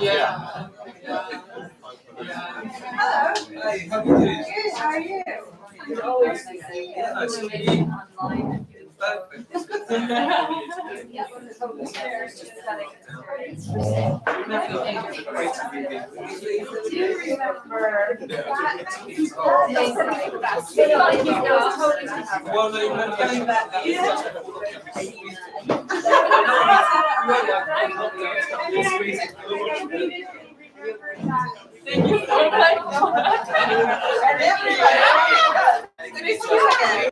Yeah. Hello. Hi, how are you doing? Good, how are you? You're always nice to meet you. Do you remember Well, no, you're coming back. Thank you so much.